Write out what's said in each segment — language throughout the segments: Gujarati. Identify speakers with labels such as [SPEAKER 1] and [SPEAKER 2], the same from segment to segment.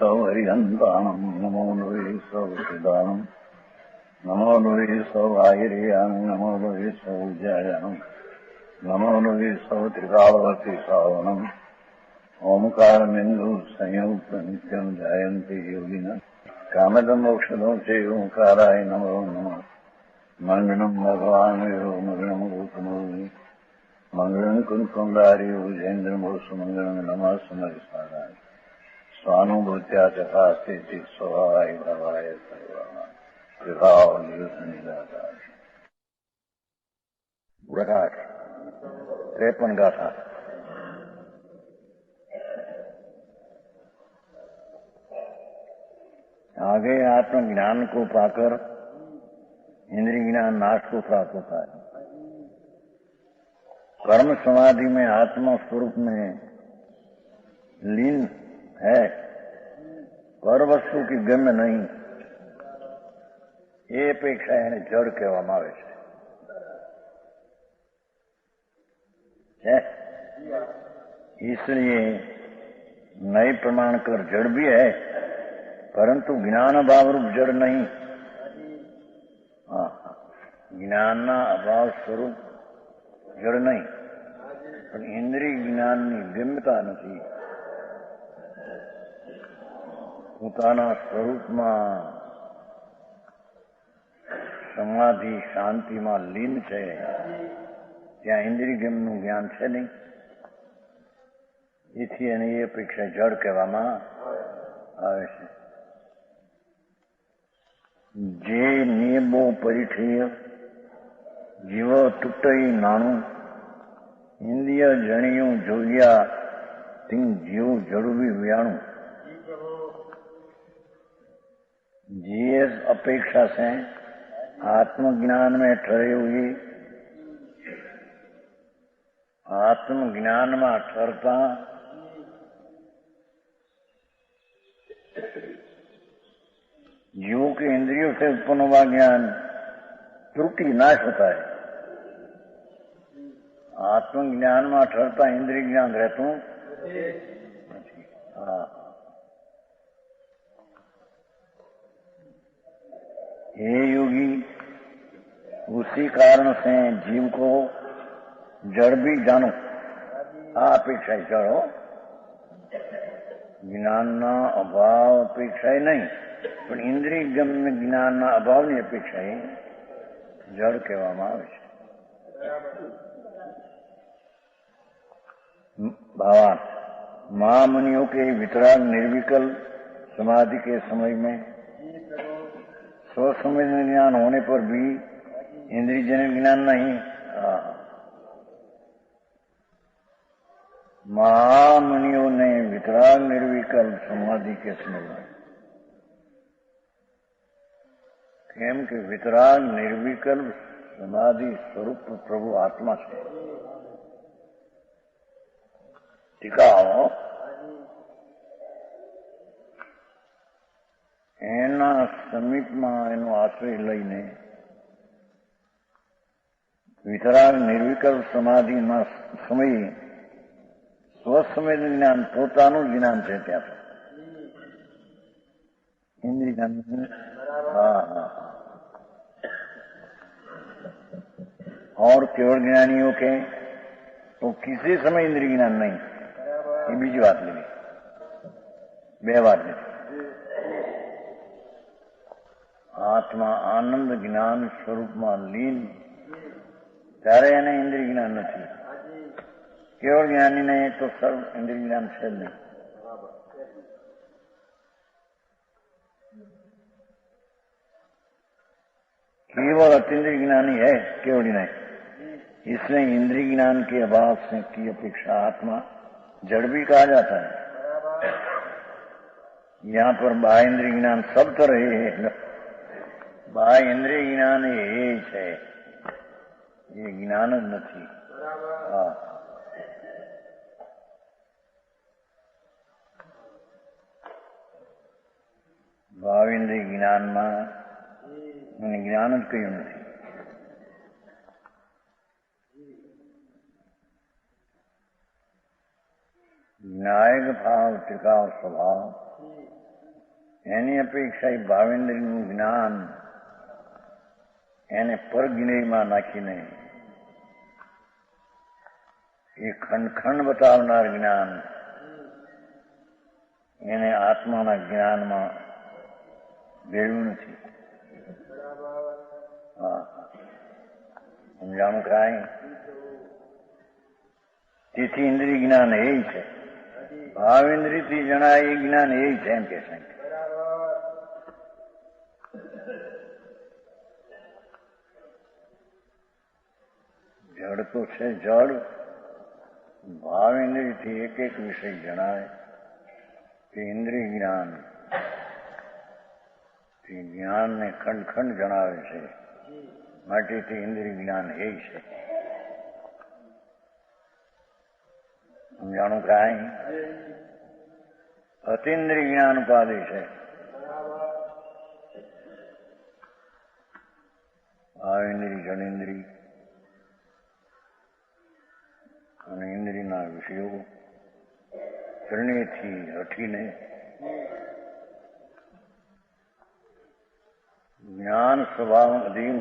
[SPEAKER 1] सौ हरिहंताणम् नमो नुवे सौ सिदानम् नमो नुवे सौ आयर्याम् नमो नुवे सौ जयानम् नमो नुवे सौ त्रिकालवती सावनम् ओंकारमिन्दु संयुक्त नित्यम् जायन्ति योगिनः कामदम् मोक्षदम् च ओंकाराय नमो नमः मंगलम् भगवान् यो मंगलम् गौतमोनि मंगलम् कुंकुमधारी भुजेन्द्रमोसु मंगलम् नमः सुमरिसाराय स्वानुभूत्या चकास्ते स्वभावाय भवाय सर्वाय प्रकाश 53 गाथा। आगे आत्मज्ञान को पाकर इंद्रिय ज्ञान नाश को प्राप्त होता है। कर्म समाधि में आत्मा स्वरूप में लीन है, पर वस्तु की गम्य नहीं, એ અપેક્ષા એને જડ કહેવામાં આવે છે। इसलिए नए प्रमाण कर जड़ भी है, परंतु ज्ञान अभाव रूप जड़ नहीं। ज्ञान अभाव स्वरूप जड़ नहीं, પણ ઇન્દ્રિય જ્ઞાનની ગમ્યતા નથી। પોતાના સ્વરૂપમાં સમાધિ શાંતિમાં લીન છે, ત્યાં ઇન્દ્રિય ગમનું જ્ઞાન છે નહીં, એથી એને એ અપેક્ષા જડ કહેવામાં આવે છે। જે નિયમો પરિઠીય જીવો તૂટઈ નાણું इंद्रिय जणियों जोगिया तिंग जीव जड़ुवी व्याणु। जीएस अपेक्षा से आत्मज्ञान में ठहरे हुए, आत्मज्ञान में ठहरता जीवों के इंद्रियों से उत्पन्न हुआ ज्ञान त्रुटि नाश होता है। आत्मज्ञान में ठहरता इंद्रिय ज्ञान रहतु हे योगी, उसी कारण से जीव को जड़ भी जानो। अपेक्षा जड़ हो, ज्ञान अभाव अपेक्षा नहीं, पर इंद्रिय गम्य ज्ञान अभाव की अपेक्षा जड़ कहवामां आवे छे। भावार्थ, महामुनियों के वितराग निर्विकल समाधि के समय में स्वसमझ ज्ञान होने पर भी इंद्रिय जन्य ज्ञान नहीं। महामुनियों ने वितराग निर्विकल समाधि के समय में, केम के वितराग निर्विकल समाधि स्वरूप प्रभु आत्मा है। ટીકાઓ એના સમીપમાં એનો આશ્રય લઈને વિતરાગ નિર્વિકલ્પ સમાધિના સમયે સ્વસંવેદ જ્ઞાન પોતાનું જ્ઞાન છે ત્યાં પર ઇન્દ્રિય જ્ઞાન। और केवल ज्ञानियों के तो किसी समय इंद्रिय ज्ञान नहीं, ये बीजी बात नहीं, बे बात नहीं। आत्मा आनंद ज्ञान स्वरूप में लीन त्यारे एने इंद्रिय ज्ञान नहीं। केवल ज्ञानी ने तो सर्व इंद्रिय ज्ञान है नहीं। केवल अतीन्द्रिय ज्ञानी है, केवल नहीं। इसलिए इंद्रिय ज्ञान के अभाव से की अपेक्षा आत्मा जड़ भी कहा जाता है। यहाँ पर बाह्य इंद्रिय ज्ञान सब तो रहे हैं, बाह्य इंद्रिय ज्ञान ये है, ये ज्ञान ज नहीं। बाह्य इंद्रिय ज्ञान में ज्ञान ज कहीं नहीं। न्यायिक भाव टिकाव स्वभाव એની અપેક્ષા ભાવેન્દ્રનું જ્ઞાન એને પરજ્ઞેયમાં નાખીને એ ખંડ બતાવનાર જ્ઞાન એને આત્માના જ્ઞાનમાં ભેળ્યું નથી. હા, સમજાણું કાંઈ? તેથી ઇન્દ્રિય જ્ઞાન એ છે. ભાવેન્દ્રિયથી જણાય એ જ્ઞાન એ છે એમ કે છે. જડ તો છે જડ. ભાવેન્દ્રિયથી એક એક વિષય જણાય તે ઇન્દ્રિય જ્ઞાન. તે જ્ઞાનને ખંડ જણાવે છે. માટે તે ઇન્દ્રિય જ્ઞાન એ છે. સમજાણું કાંઈ? અતિન્દ્રિય જ્ઞાન ઉપાધિ છે. ભાવેન્દ્રિય, જડેન્દ્રિય અને ઇન્દ્રિયના વિષયો ત્રણેયથી હટીને જ્ઞાન સ્વભાવ અધીન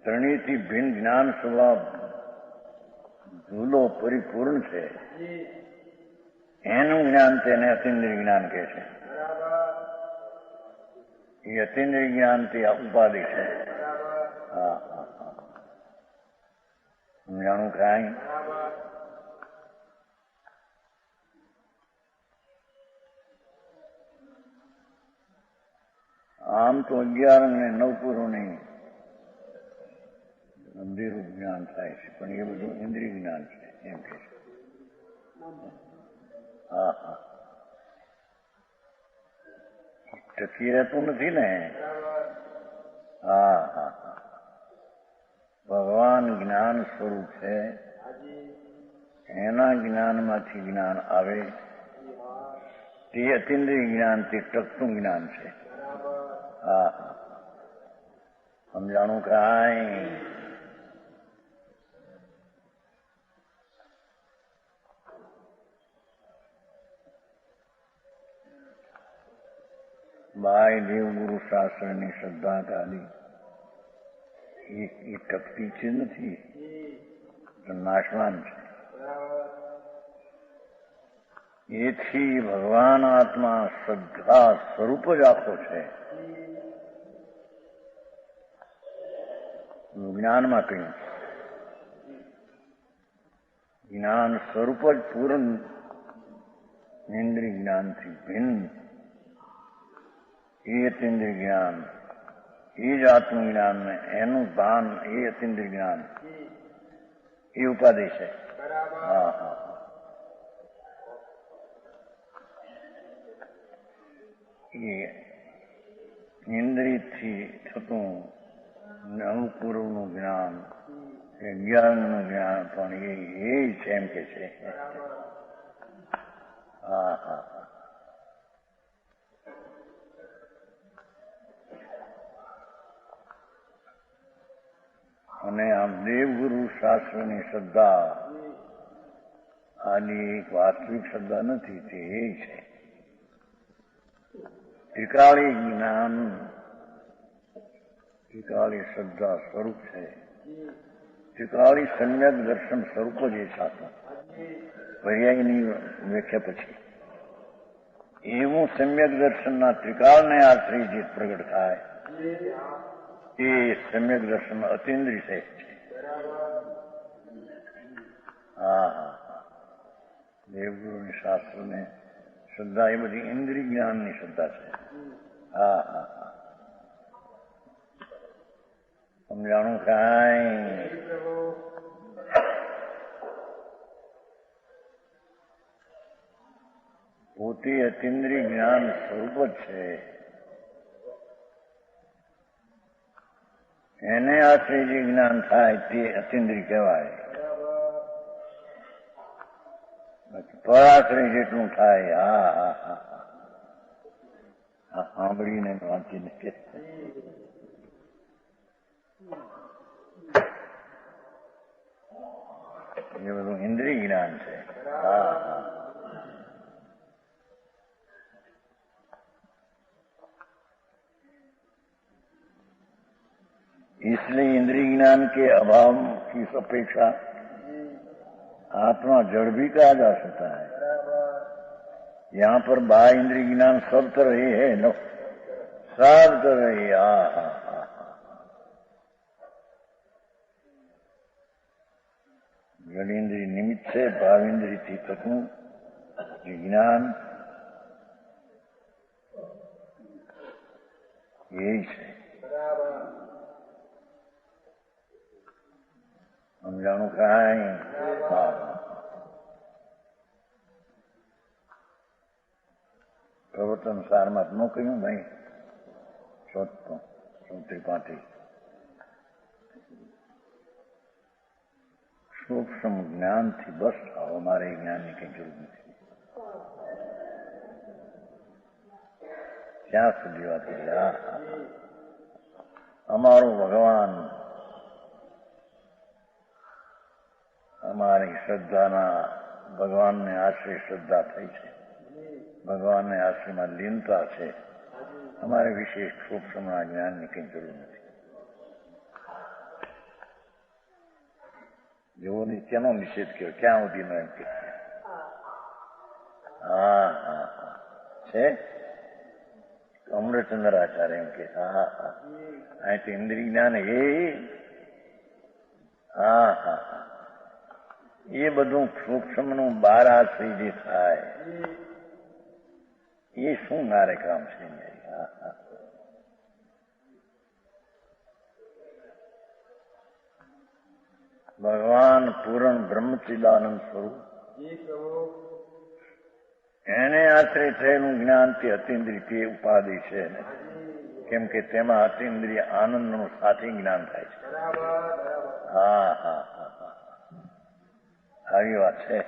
[SPEAKER 1] ત્રણેયથી ભિન્ન જ્ઞાન સ્વભાવ ધૂલો પરિપૂર્ણ છે. એનું જ્ઞાન તેને અતિન્દ્રિય જ્ઞાન કહે છે. એ અતિન્દ્રિય જ્ઞાન તે ઉપાધિ છે. હા, સમજાણું કાંઈ? આમ તો 11 અને 9 પુરોની અંધેરું જ્ઞાન થાય છે, પણ એ બધું ઇન્દ્રિય જ્ઞાન છે એમ કે છે. હા, ટકી રહેતું નથી ને. હા, ભગવાન જ્ઞાન સ્વરૂપ છે. એના જ્ઞાનમાંથી જ્ઞાન આવે તે અતિન્દ્રિય જ્ઞાન, તે ટકતું જ્ઞાન છે. હા, સમજાણું કાંઈ? બાય દેવગુરુ શાસ્ત્રની શ્રદ્ધા કાઢી એ ટકતી છે નથી, નાશવાન છે. એથી ભગવાન આત્મા શ્રદ્ધા સ્વરૂપ જ આખો છે. જ્ઞાનમાં કહ્યું જ્ઞાન સ્વરૂપ જ પૂર્ણ ઇન્દ્રિય જ્ઞાનથી ભિન્ન એ અતિન્દ્રિય જ્ઞાન, એ જ આત્મજ્ઞાન ને એનું ભાન, એ અતિન્દ્રિય જ્ઞાન એ ઉપાધિ છે. હા, એ ઇન્દ્રિયથી થતું અનુપૂર્વનું જ્ઞાન, એ જ્ઞાનનું જ્ઞાન પણ એ છે એમ કે છે. હા, અને આમ દેવગુરુ શાસ્ત્રની શ્રદ્ધા આની એક વાસ્તવિક શ્રદ્ધા નથી, તે એ છે. ત્રિકાળી જ્ઞાન, ત્રિકાળી શ્રદ્ધા સ્વરૂપ છે. ત્રિકાળી સમ્યક દર્શન સ્વરૂપ જ એ શાસ્ત્ર પર્યાયની વ્યાખ્યા પછી એવું સમ્યક દર્શનના ત્રિકાળને આશ્રય જે પ્રગટ થાય એ સમ્યક દર્શન અતિન્દ્રિય છે. હા, દેવગુરુની શાસ્ત્રને શ્રદ્ધા એ બધી ઇન્દ્રિય જ્ઞાનની શ્રદ્ધા છે. હા, સમજાણું કાંઈ? પોતે અતિન્દ્રિય જ્ઞાન સ્વરૂપ જ છે. એને આશ્રય જે જ્ઞાન થાય તે અતિન્દ્રિય કહેવાય. પરાશ્રય જેટલું થાય. હા, સાંભળીને વાંચીને કે એ બધું ઇન્દ્રિય જ્ઞાન છે. હા, इसलिए इंद्रिय ज्ञान के अभाव की अपेक्षा आत्मा जड़ भी कहा जा सकता है। यहाँ पर बाह्य इंद्रिय ज्ञान सब तरह ही है, नो सब तरह ही। जड़ इंद्रिय निमित्त से भाव इंद्रिय थी तकનું જ્ઞાન यही है। સમજાણું કાંઈ? પ્રવર્તન સારમાં ન કહ્યું ભાઈ, શોધતો સૌથી પાટી સૂક્ષ્મ જ્ઞાનથી બસ થાવ, અમારે જ્ઞાનની કઈ જરૂર નથી। ત્યાં સુધી વાત કરી, અમારું ભગવાન અમારી શ્રદ્ધાના ભગવાનને આશ્રય શ્રદ્ધા થઈ છે, ભગવાનને આશ્રયમાં લીનતા છે, અમારે વિશેષ સૂક્ષ્મના જ્ઞાનની કઈ જરૂર નથી। જેવો નિત્યનો નિષેધ કર્યો, ક્યાં સુધીનો એમ કે છે અમૃતચંદ્રાચાર્ય એમ કે અહીંથી ઇન્દ્રિય જ્ઞાન એ બધું સૂક્ષ્મનું બાર આશ્રય જે થાય એ શું મારે કામ છે? ભગવાન પૂર્ણ બ્રહ્મચિદાનંદ સ્વરૂપ એને આશ્રય થયેલું જ્ઞાન તે અતિન્દ્રિય તે ઉપાધિ છે, કેમ કે તેમાં અતિન્દ્રિય આનંદનું સાથી જ્ઞાન થાય છે। આવી વાત છે।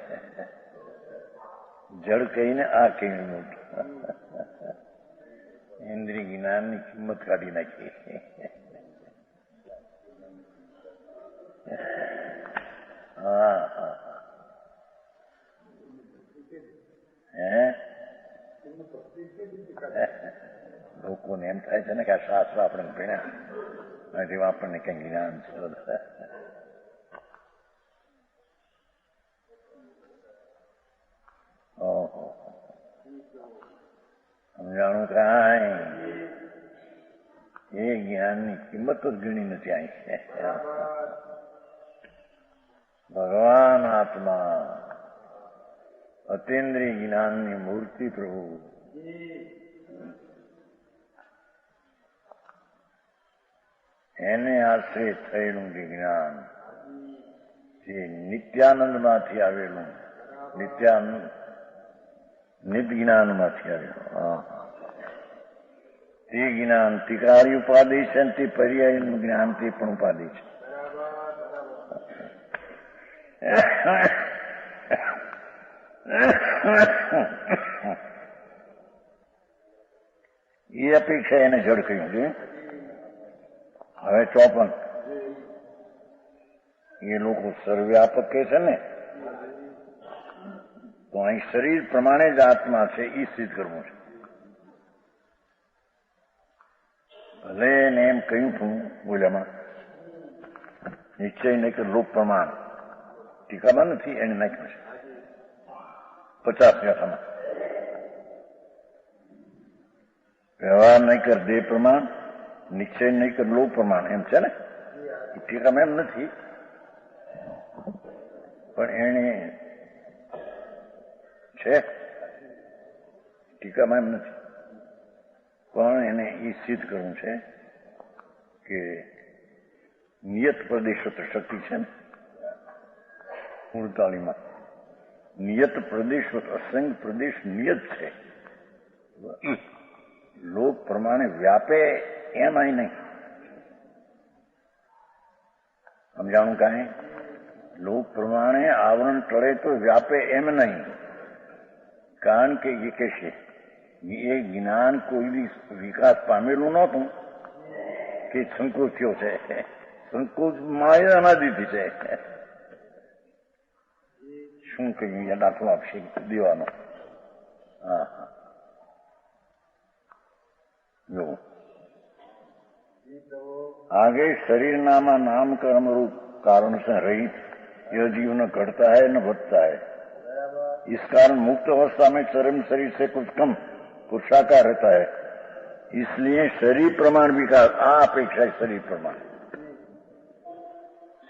[SPEAKER 1] જળ કહીને આ કેવી મોટું ઇન્દ્રિય જ્ઞાનની કિંમત કાઢી નાખી। લોકોને એમ થાય છે ને કે આ શાસ્ત્ર આપણે ભણ્યા જેવા આપણને કઈ જ્ઞાન છે। ઓહો, સમજાણું કાંઈ? એ જ્ઞાનની કિંમત જ ગણી નથી અહીં। ભગવાન આત્મા અતિન્દ્રિય જ્ઞાનની મૂર્તિ પ્રભુ એને આશ્રય થયેલું જે જ્ઞાન જે નિત્યાનંદમાંથી આવેલું, નિત જ્ઞાનમાંથી આવેલું તે જ્ઞાન તિકારી ઉપાધિ છે, તે પર્યાયનું જ્ઞાન તે પણ ઉપાધિ છે। એ અપેક્ષા એને જડ કહ્યું છે। હવે 54 એ લોકો સર્વવ્યાપક કહે છે ને, તો અહીં શરીર પ્રમાણે જ આત્મા છે એ સિદ્ધ કરવું છે। ભલે એને એમ કહ્યું હતું બોલ્યામાં નિશ્ચય નહીં કે લોક પ્રમાણ ટીકામાં નથી, એને નાખ્યું છે 50 વ્યાખામાં। વ્યવહાર નહીં કર દેહ પ્રમાણ, નિશ્ચય નહીં કર લોક પ્રમાણ એમ છે ને, ટીકામાં એમ નથી, પણ એને છે ટીકામાં એમ નથી, પણ એને એ સિદ્ધ કરવું છે કે નિયત પ્રદેશોત્તર શક્તિ છે ને 48માં, નિયત પ્રદેશ અસંગ પ્રદેશ નિયત છે, લોક પ્રમાણે વ્યાપે એમ અહીં નહીં। સમજાણું કાંઈ? લોક પ્રમાણે આવરણ ટળે તો વ્યાપે એમ નહીં, કારણ કે એ કહેશે એ જ્ઞાન કોઈ બી વિકાસ પામેલું નહોતું કે સંકોચ થયો છે, સંકોચ માયા અનાદિથી છે। શું કહ્યું? એ દાખલો આપશે દેવાનો। જો आगे शरीर नामा नाम कर्म रूप कारण से रहित यह जीव न घटता है न बढ़ता है। इस कारण मुक्त अवस्था में चरम शरीर से कुछ कम पुरुषाकार रहता है। इसलिए शरीर प्रमाण विकास आ अपेक्षा शरीर प्रमाण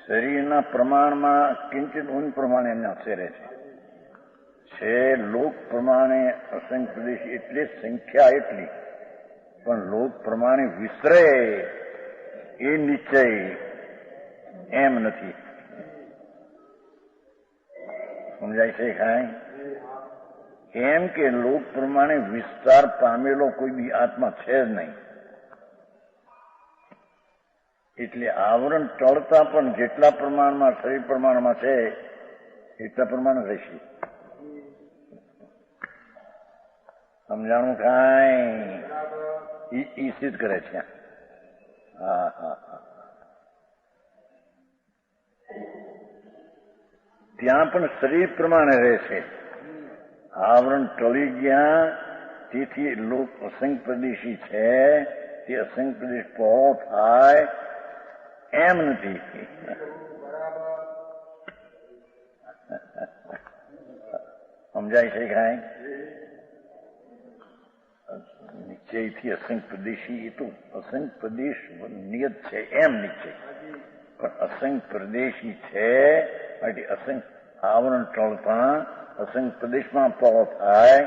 [SPEAKER 1] शरीરના પ્રમાણમાં કિંચિત ઊન પ્રમાણે નક્ષરે છે લોક પ્રમાણે અસંખ્ય પ્રદેશ એટલે સંખ્યા એટલી પણ લોક પ્રમાણે વિસ્તરે એ નિશ્ચય એમ નથી. સમજાય છે કાંઈ? કેમ કે લોક પ્રમાણે વિસ્તાર પામેલો કોઈ બી આત્મા છે જ નહીં. એટલે આવરણ ટળતા પણ જેટલા પ્રમાણમાં શરીર પ્રમાણમાં છે એટલા પ્રમાણ રહેશે. સમજાણું કાંઈ? ઈ સિદ્ધ કરે છે. હા હા હા. ત્યાં પણ શરીર પ્રમાણે રહેશે. આવરણ ટળી ગયા તેથી લોક અસંખ્ય પ્રદેશી છે તે અસંખ્ય પ્રદેશ પહોળો થાય એમ નથી. સમજાય છે કાંઈ? નિશ્ચયથી અસંખ્ય પ્રદેશી એ તો અસંખ્ય પ્રદેશ નિયત છે એમ નિશ્ચય, પણ અસંખ્ય પ્રદેશી છે માટે અસંખ્ય આવરણ ટળતા અસંખ્ય પ્રદેશમાં પહોળો થાય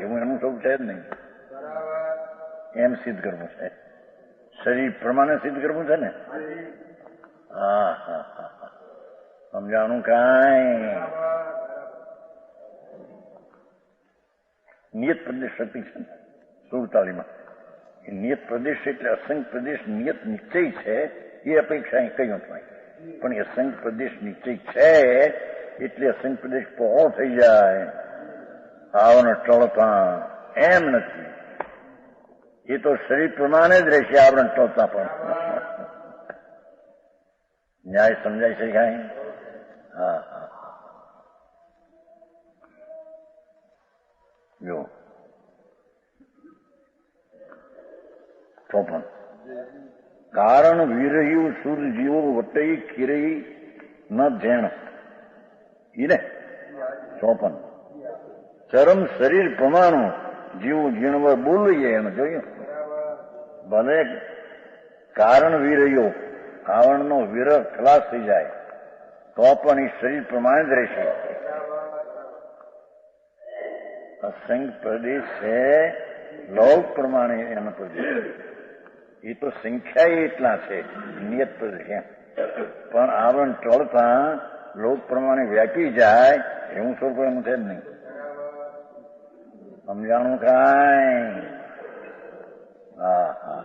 [SPEAKER 1] એવું એનું સૌ છે જ નહીં. એમ સિદ્ધ કરવું છે. શરીર પ્રમાણે સિદ્ધ કરવું છે ને. હા હા હા. સમજાણું કાંઈ? નિયત પ્રદેશ શક્તિ છે ને 47માં. એ નિયત પ્રદેશ એટલે અસંખ્ય પ્રદેશ નિયત નિશ્ચય છે એ અપેક્ષા કહ્યું નહીં, પણ એ અસંખ્ય પ્રદેશ નિશ્ચય છે એટલે અસંખ્ય પ્રદેશ પહોળો થઈ જાય આવરણ ટળતા એમ નથી. એ તો શરીર પ્રમાણે જ રહેશે આવરણ ટળતા પણ. ન્યાય સમજાય છે કાંઈ? હા હા. જો તો પણ કારણ વિરહ્યું શુદ્ધ જીવો વટઈ ખીરઈ ન ધેણ ઈને ચોપન ચરમ શરીર પ્રમાણું જીવું જીણવર બોલીએ એમ જોયું. ભલે કારણ વિરહ્યો આવરણનો વિરહ ખલાસ થઈ જાય તો પણ એ શરીર પ્રમાણે જ રહેશે. અસંખ્ય પ્રદેશ છે લોક પ્રમાણે એનો પ્રદેશ એ તો સંખ્યા એટલા છે નિયત પ્રદેશ, પણ આવરણ ટળતા લોક પ્રમાણે વ્યાપી જાય એવું સ્વરૂપ એનું છે જ નહીં. સમજાણું કાંઈ? હા હા.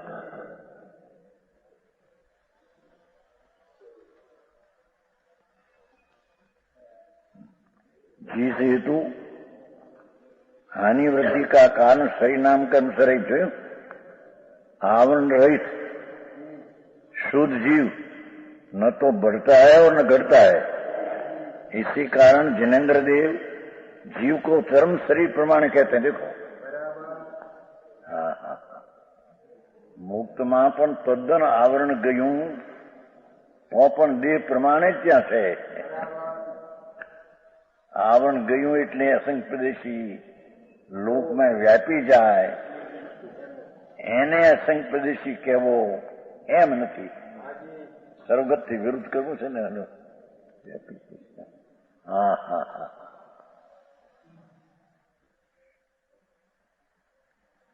[SPEAKER 1] जिस हेतु हानि वृद्धि का कारण शरीर नाम का अनुसार જોયું. आवरण रहित शुद्ध जीव न तो बढ़ता है और न घटता है. इसी कारण जिनेन्द्र देव जीव को चरम शरीर प्रमाण कहते हैं. देखो हाँ हाँ. મુક્તમાં પણ તદ્દન આવરણ ગયું તો પણ દેહ પ્રમાણે જ ત્યાં છે. આવરણ ગયું એટલે અસંખ્ય પ્રદેશી લોકમાં વ્યાપી જાય એને અસંખ્ય પ્રદેશી કહેવો એમ નથી. સર્વગતથી વિરુદ્ધ કરવું છે ને. હા હા હા.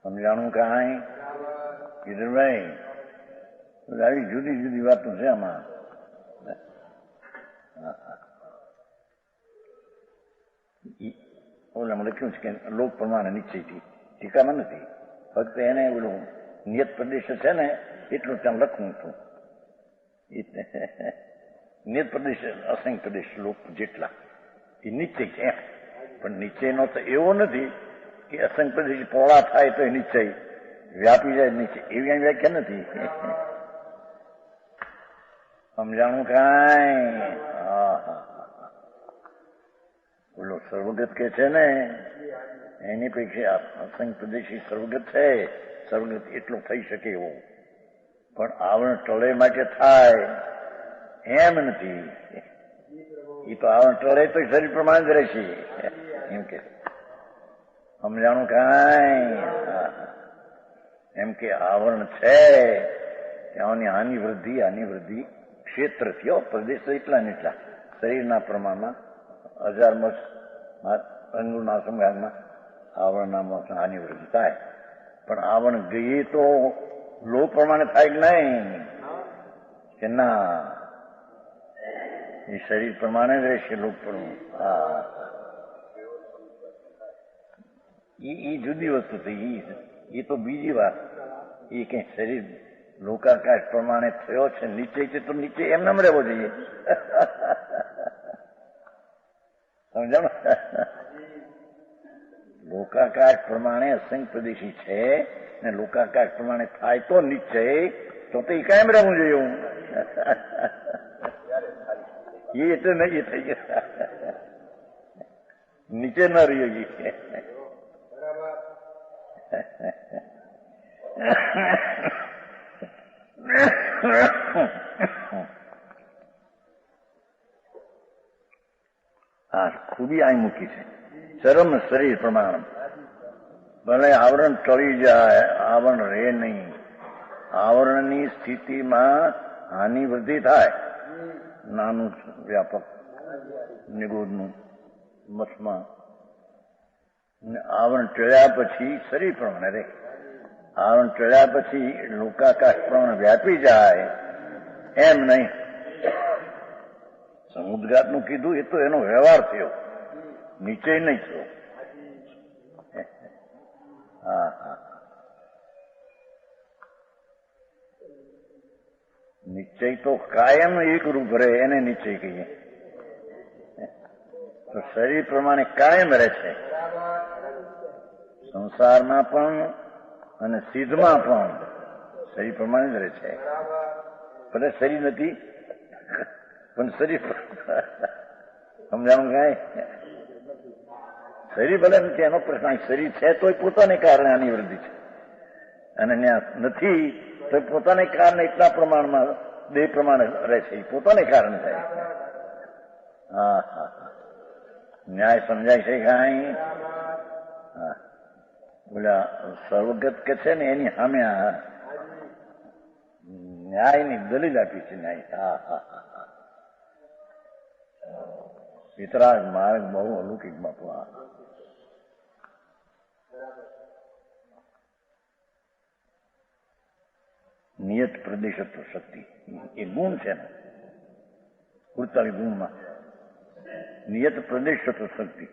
[SPEAKER 1] સમજાણું કાંઈ? કિશોરભાઈ આવી જુદી જુદી વાતો છે આમાં. ઓલામાં લખ્યું છે કે લોક પ્રમાણે નિશ્ચયથી, ટીકામાં નથી. ફક્ત એને ઓલું નિયત પ્રદેશ છે ને એટલું ત્યાં લખવું હતું. નિયત પ્રદેશ અસંખ્ય પ્રદેશ લોક જેટલા એ નિશ્ચય છે એમ, પણ નિશ્ચયનો તો એવો નથી કે અસંખ્ય પ્રદેશ પહોળા થાય તો એ નિશ્ચય વ્યાપી જાય નિશ્ચય, એવી વ્યાખ્યા નથી. સમજાણું કાંઈ? હા હા. બોલો સર્વગત કે છે ને એની પેક્ષા અસંખ્ય પ્રદેશી સર્વગત છે. સર્વગત એટલું થઈ શકે એવું પણ આવરણ ટળે માટે થાય એમ નથી. એ તો આવરણ ટળે તો શરીર પ્રમાણે જ રહેશે એમ કે સમજાણું કાંઈ. એમ કે આવરણ છે ત્યાંની હાનિ વૃદ્ધિ ક્ષેત્રથી પ્રદેશ એટલા ને એટલા શરીરના પ્રમાણમાં 1000 મસ અંગુના સમભાગમાં આવરણના હાનિ વૃદ્ધિ થાય. પણ આવરણ ગઈએ તો લોક પ્રમાણે થાય કે નહીં કે ના, એ શરીર પ્રમાણે જ રહેશે લોક પ્રમાણે. હા, એ જુદી વસ્તુ થઈ. એ તો બીજી વાત. એ કઈ શરીર લોકાકાશ પ્રમાણે થયો છે નીચે છે તો નીચે એમ રહેવો જોઈએ. સમજાણો? લોકાકાશ પ્રમાણે અસંખ્ય પ્રદેશી છે ને લોકાકાશ પ્રમાણે થાય તો નિશ્ચય તો એ કાયમ રહેવું જોઈએ. હું એ એટલે નહીં થઈ ગયા નીચે ન રહ્યો. હા, ખૂબી અહીં મૂકી છે. ચરમ શરીર પ્રમાણ ભલે આવરણ ટળી જાય, આવરણ રહે નહીં. આવરણની સ્થિતિમાં હાનિ વૃદ્ધિ થાય. નાનું વ્યાપક નિગૂઢનું મસમાં આવરણ ટળ્યા પછી શરીર પ્રમાણે રહે. આવરણ ટળ્યા પછી લોકાકાશ પ્રમાણે વ્યાપી જાય એમ નહીં. સમુદ્રઘાતનું કીધું એ તો એનો વ્યવહાર થયો, નીચે નહીં થયો. હા હા, નિશ્ચય તો કાયમ એક રૂપ રહે એને નિશ્ચય કહીએ. તો શરીર પ્રમાણે કાયમ રહે છે. સંસારમાં પણ અને સિદ્ધમાં પણ શરીર પ્રમાણે જ રહે છે. ભલે શરીર નથી પણ શરીર સમજાણું કાંઈ. શરીર ભલે નથી એનો પ્રશ્ન. શરીર છે તો પોતાને કારણે આની વૃદ્ધિ છે અને ત્યાં નથી તો પોતાને કારણે એટલા પ્રમાણમાં દેહ પ્રમાણે રહે છે. એ પોતાને કારણે થાય. હા હા, ન્યાય સમજાય છે કાંઈ? હા, બોલા સર્વગત કે છે ને એની સામે ન્યાયની દલીલ આપી છે. ન્યાય. હા હા હા, વિતરાગ માર્ગ બહુ અલૌકિક બાપુ. નિયત પ્રદેશત્વ શક્તિ એ ગુણ છે ને 48 ગુણમાં નિયત પ્રદેશત્વ શક્તિ.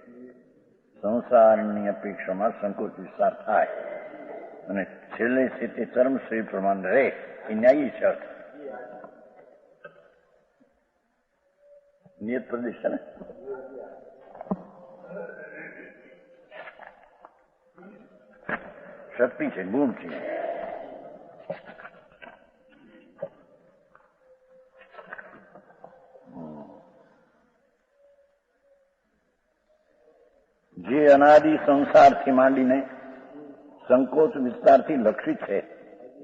[SPEAKER 1] સંસારની અપેક્ષામાં સંકોચ વિસ્તાર થાય અને છેલ્લે છે તે ચરમ શરીર પ્રમાણે રહે એ ન્યાયી છે. અર્થ નિયત પ્રદેશ છે ને શક્તિ છે, ગુણ છે. જે અનાદિ સંસારથી માંડીને સંકોચ વિસ્તારથી લક્ષિત છે.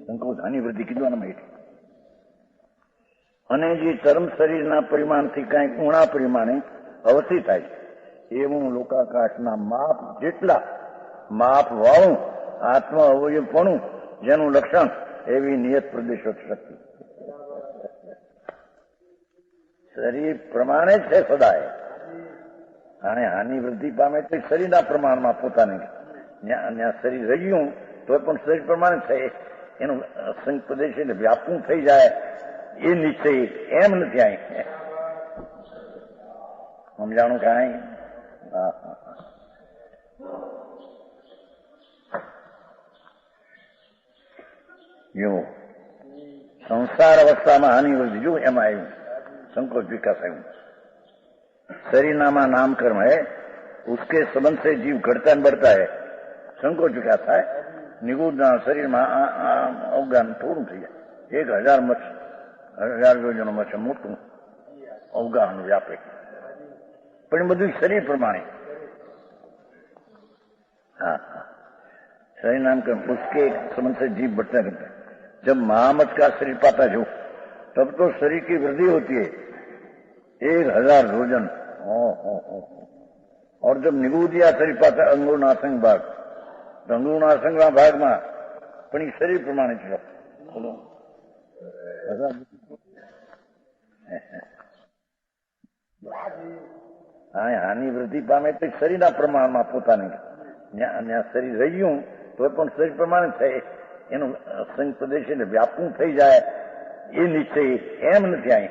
[SPEAKER 1] સંકોચ હાનિ વૃદ્ધિ કીધું આના માટે. અને જે ચરમ શરીરના પરિમાણથી કાંઈક ઊણા પરિમાણે અવધિ થાય એવું લોકાકાશના માપ જેટલા માપ વાળું આત્મ અવયવપણું જેનું લક્ષણ એવી નિયત પ્રદેશો શક્તિ શરીર પ્રમાણે જ છે સદાય. અને હાનિ વૃદ્ધિ પામે તો શરીરના પ્રમાણમાં પોતાને ત્યાં શરીર રહ્યું તો પણ શરીર પ્રમાણે છે. એનું અસંખ્ય પ્રદેશ એટલે વ્યાપવું થઈ જાય એ નિશ્ચય એમ નથી. અહીં સમજાણું કાંઈ? જો સંસાર અવસ્થામાં હાનિ વૃદ્ધિ જો એમાં આવ્યું संकोच विकास है. शरीर नामा नाम कर्म है, उसके संबंध से जीव घटता बढ़ता है. संकोच विकास है. निगूढ़ शरीर में अवगान थोड़ું થઈ જાય. 1000 મચ્છ 1000 યોજનો મચ્છ મોટું અવગાન વ્યાપે. પણ એ બધું શરીર પ્રમાણે. હા, शरीर नाम कर्म उसके संबंध से जीव बढ़ता रहता है. जब महामत का शरीर पाता जो, तब तो शरीर की वृद्धि होती है 1000 योजन। और जब निगूदिया शरीर पाता अंगुणासंग भाग, तो अंगुणासंग भाग में पण शरीर प्रमाणे चलो बोलो। हाँ, हानि वृद्धि पामे तो शरीर प्रमाण में पोता शरीर रह्यू तो पण शरीर प्रमाण थे एनु असंग प्रदेश ने व्यापू थी जाए ये निश्चय एम नहीं आई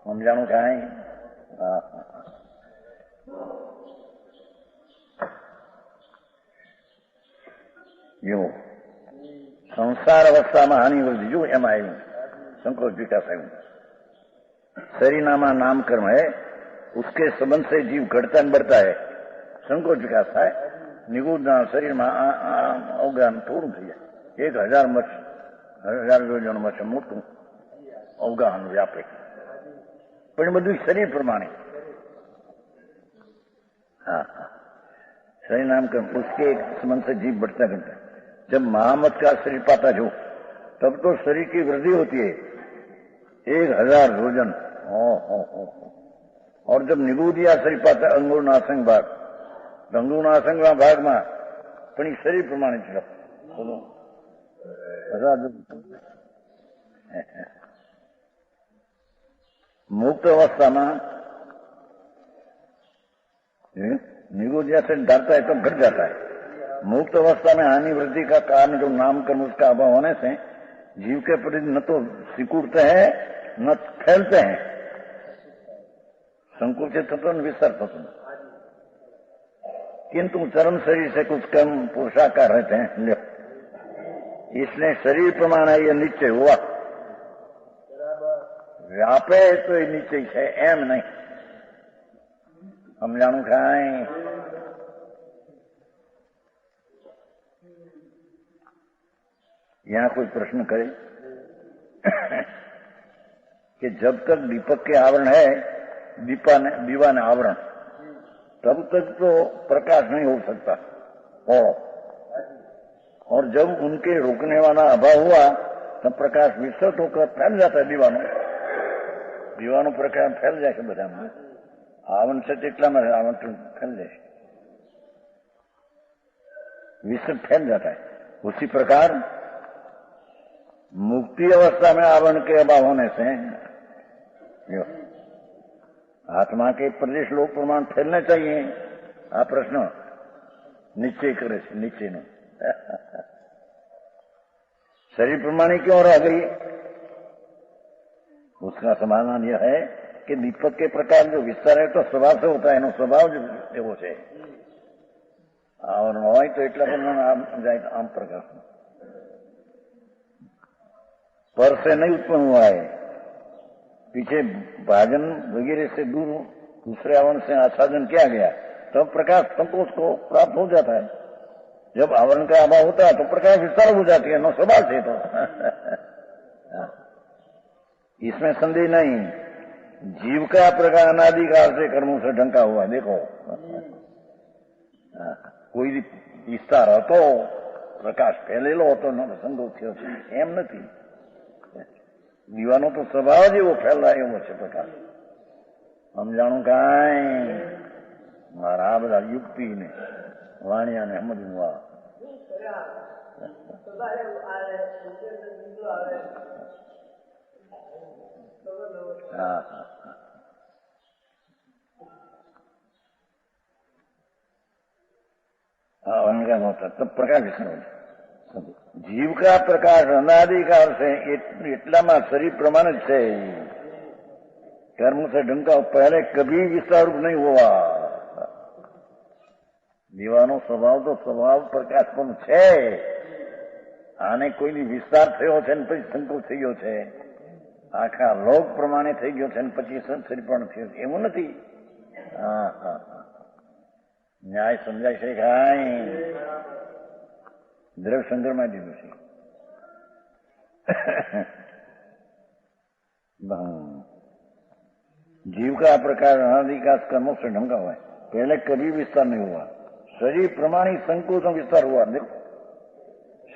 [SPEAKER 1] समझाणु काय। यो संसार अवस्था में हानि वृद्धि जो एम आयु संकोच विकास आयु। शरीर नामा नाम कर्म है, उसके संबंध से जीव घटता बढ़ता है, संकोच विकास है। निगूढ़ शरीर में अवज्ञान थोड़ू थी जाए 1000 वर्ष 1000 योजन वर्ष मोटू अवज्ञान व्यापे पण बधु शरीर प्रमाणे। हाँ, शरीर नाम कर्म उसके संबंध से जीव बढ़ता घटता है। जब महामत का शरीर पाता जो, तब तो शरीर की वृद्धि होती है 1000 योजन। और जब निगूदिया शरीर पाता अंगुणासंग भाग, अंगुणासंग भाग में पण शरीर प्रमाणे चलो बोलो। मुक्त अवस्था में निगूदिया से डरता है तो घट जाता है। मुक्त अवस्था में हानि वृद्धि का कारण जो नाम कर्म उसका अभाव होने से जीव के प्रति न तो सिकुड़ते हैं न फैलते हैं, संकुचित होते न विसर्त होते, किंतु चरम शरीर से कुछ कम पोषाकार रहते हैं। इसलिए शरीर प्रमाण है ये निश्चय हुआ, व्यापे तो ये निश्चय है एम नहीं। हम जानू खाएं यहां कोई प्रश्न करे कि जब तक दीपक के आवरण है, दीवा ने आवरण, तब तक तो प्रकाश नहीं हो सकता। और जब उनके रोकने वाला अभाव हुआ तब प्रकाश विस्तृत होकर फैल जाता है। दीवानो प्रकाश फैल जाए બધા में आवरण से तेटला में आवरण फैल जाए, विस्तृत फैल जाता है। उसी प्रकार मुक्ति अवस्था में आवरण के अभाव होने से आत्मा के प्रदेश लोक प्रमाण फैलने चाहिए। आ प्रश्न निश्चय करे निश्चय नो शरीर प्रमाणी क्यों रह गई? उसका समाधान यह है कि दीपक के प्रकार जो विस्तार है तो स्वभाव से होता है, स्वभाव जो वो है और हो तो एटला प्रमाण जाए आम प्रकाश पर से नहीं उत्पन्न हुआ है। पीछे भाजन वगैरह से दूर दूसरे आवरण से आच्छादन किया गया तब प्रकाश संकोच को प्राप्त हो जाता है। जब आवरण का अभाव होता है तो प्रकाश विस्तार हो जाती है, न स्वभाव से तो इसमें संदेह नहीं। जीव का प्रकार अनादिकाल से कर्मों से ढंका हुआ देखो कोई विस्तार हो तो प्रकाश फैलेलो तो न संतोष एम नहीं। दीवानो तो स्वभाव जी वो फैल रहा है वो છે प्रकाश। हम जाणू काई मारा आ બધા યુક્તિ ને વાણિયા ને સમજવું આ उनका होता तब प्रकाश विष्णु जीव का प्रकाश अनादिकाल से इतना में शरीर प्रमाण है। कर्म से ढंका पहले कभी विस्तार रूप नहीं हुआ। दीवानो स्वभाव तो स्वभाव प्रकाश पण છે આને કોઈની વિસ્તાર થયો છે ને પછી સંકોચ થઈ ગયો છે, આખા લોક પ્રમાણે થઈ ગયો છે ને પછી સંસારી પણ થયો એવું નથી। ન્યાય સમજાય છે કાંઈ? દ્રવ્ય સંગ્રહ માં દીધું છે। जीव का प्रकार अनादिकाल कर्मों से ढंका हुआ है, पहले कभी विस्तार नहीं हुआ। शरीर प्रमाणी संकोच में विस्तार हुआ। देखो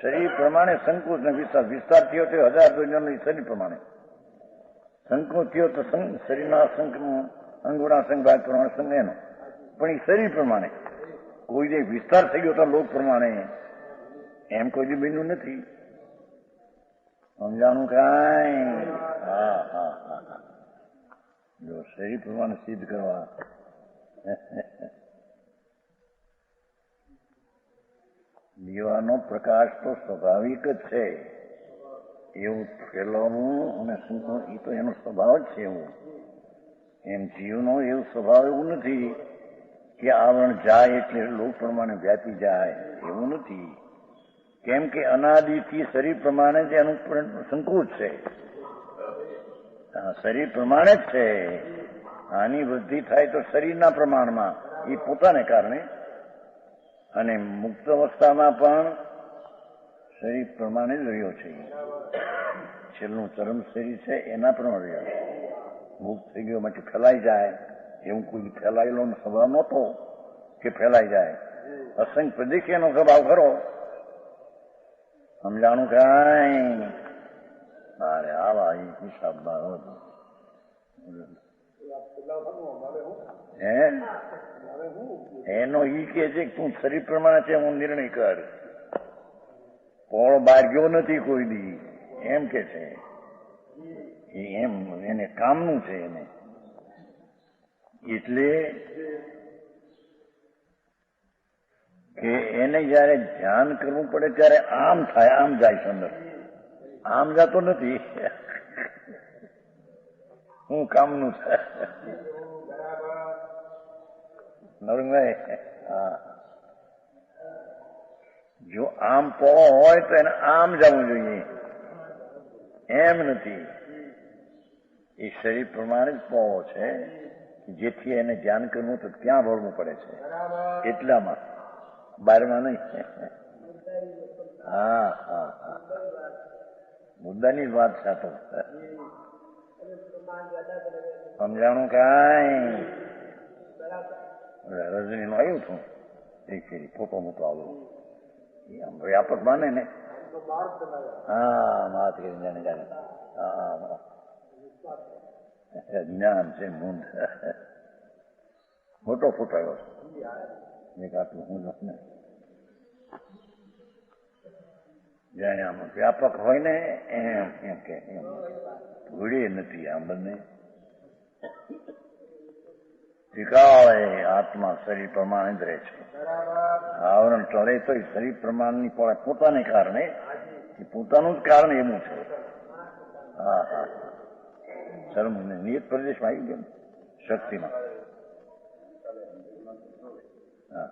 [SPEAKER 1] શરીર પ્રમાણે સંકોચ ને વિસ્તાર. વિસ્તાર થયો તો 1000 યોજન શરીર પ્રમાણે. સંકોચ થયો તો શરીરના અસંખ અંગોના સંઘ ભાગ પ્રમાણે સંઘ એનો. પણ એ શરીર પ્રમાણે. કોઈ જે વિસ્તાર થઈ ગયો તો લોક પ્રમાણે એમ કોઈ બન્યું નથી. સમજાણું કાંઈ? હા હા હા. જો શરીર પ્રમાણે સિદ્ધ કરવા દીવાનો પ્રકાશ તો સ્વાભાવિક જ છે. એવું ફેલાવવું અને એ તો એનો સ્વભાવ જ છે. એવું એમ જીવનો એવું સ્વભાવ એવું નથી કે આવરણ જાય એટલે લોક પ્રમાણે વ્યાપી જાય, એવું નથી. કેમ કે અનાદિથી શરીર પ્રમાણે જ એનું સંકોચ છે. શરીર પ્રમાણે જ છે. આની વૃદ્ધિ થાય તો શરીરના પ્રમાણમાં, એ પોતાને કારણે. અને મુક્ત અવસ્થામાં પણ શરીર પ્રમાણે જ રહ્યો છે. છેલ્લું ચરમ શરીર છે એના પ્રમાણે રહ્યો છે. મુક્ત થઈ ગયો માટે ફેલાઈ જાય એવું કોઈ ફેલાયેલો સ્વભાવ નહોતો કે ફેલાઈ જાય. અસંખ્ય પ્રદેશ એનો સ્વભાવ ખરો. સમજાણું કાંઈ? અરે આવા હિસાબમાં એનો ઈ કે છે તું શરીર પ્રમાણે છે હું નિર્ણય કર. પોળો બહાર ગયો નથી કોઈ દી એમ કે છે. એમ એને કામનું છે. એને એટલે કે એને જયારે ધ્યાન કરવું પડે ત્યારે આમ થાય, આમ જાય છે અંદર. આમ જતો નથી. હું કામનું છે. નવરંગભાઈ, હા, જો આમ પો હોય તો એને આમ જવું જોઈએ, એમ નથી. એ શરીર પ્રમાણે જ પો છે, જેથી એને ધ્યાન કરવું તો ત્યાં વળવું પડે છે. એટલામાં, બારમાં નહીં. હા હા હા, મુદ્દાની જ વાત છે. તો સમજાણું કાંઈ? રજની નું આવ્યું છું એક ફોટો મોટો આવ્યો. આમ વ્યાપક માને ને. હા, વાત કરી જાણે જાણે. હા, જ્ઞાન છે મૂંડ. મોટો ફોટો આવ્યો છે. એક આટલું હું ને જાણે આમ વ્યાપક હોય ને એમ એમ કે એમ ભૂલી નથી. આમ બંને વિકાળે આત્મા શરીર પ્રમાણે જ રહે છે. આવરણ ટળે તો શરીર પ્રમાણની પોતાને કારણે, પોતાનું જ કારણ એવું છે. હા હા, શર્મ નિયત પ્રદેશમાં આવી ગયો શક્તિમાં. હા,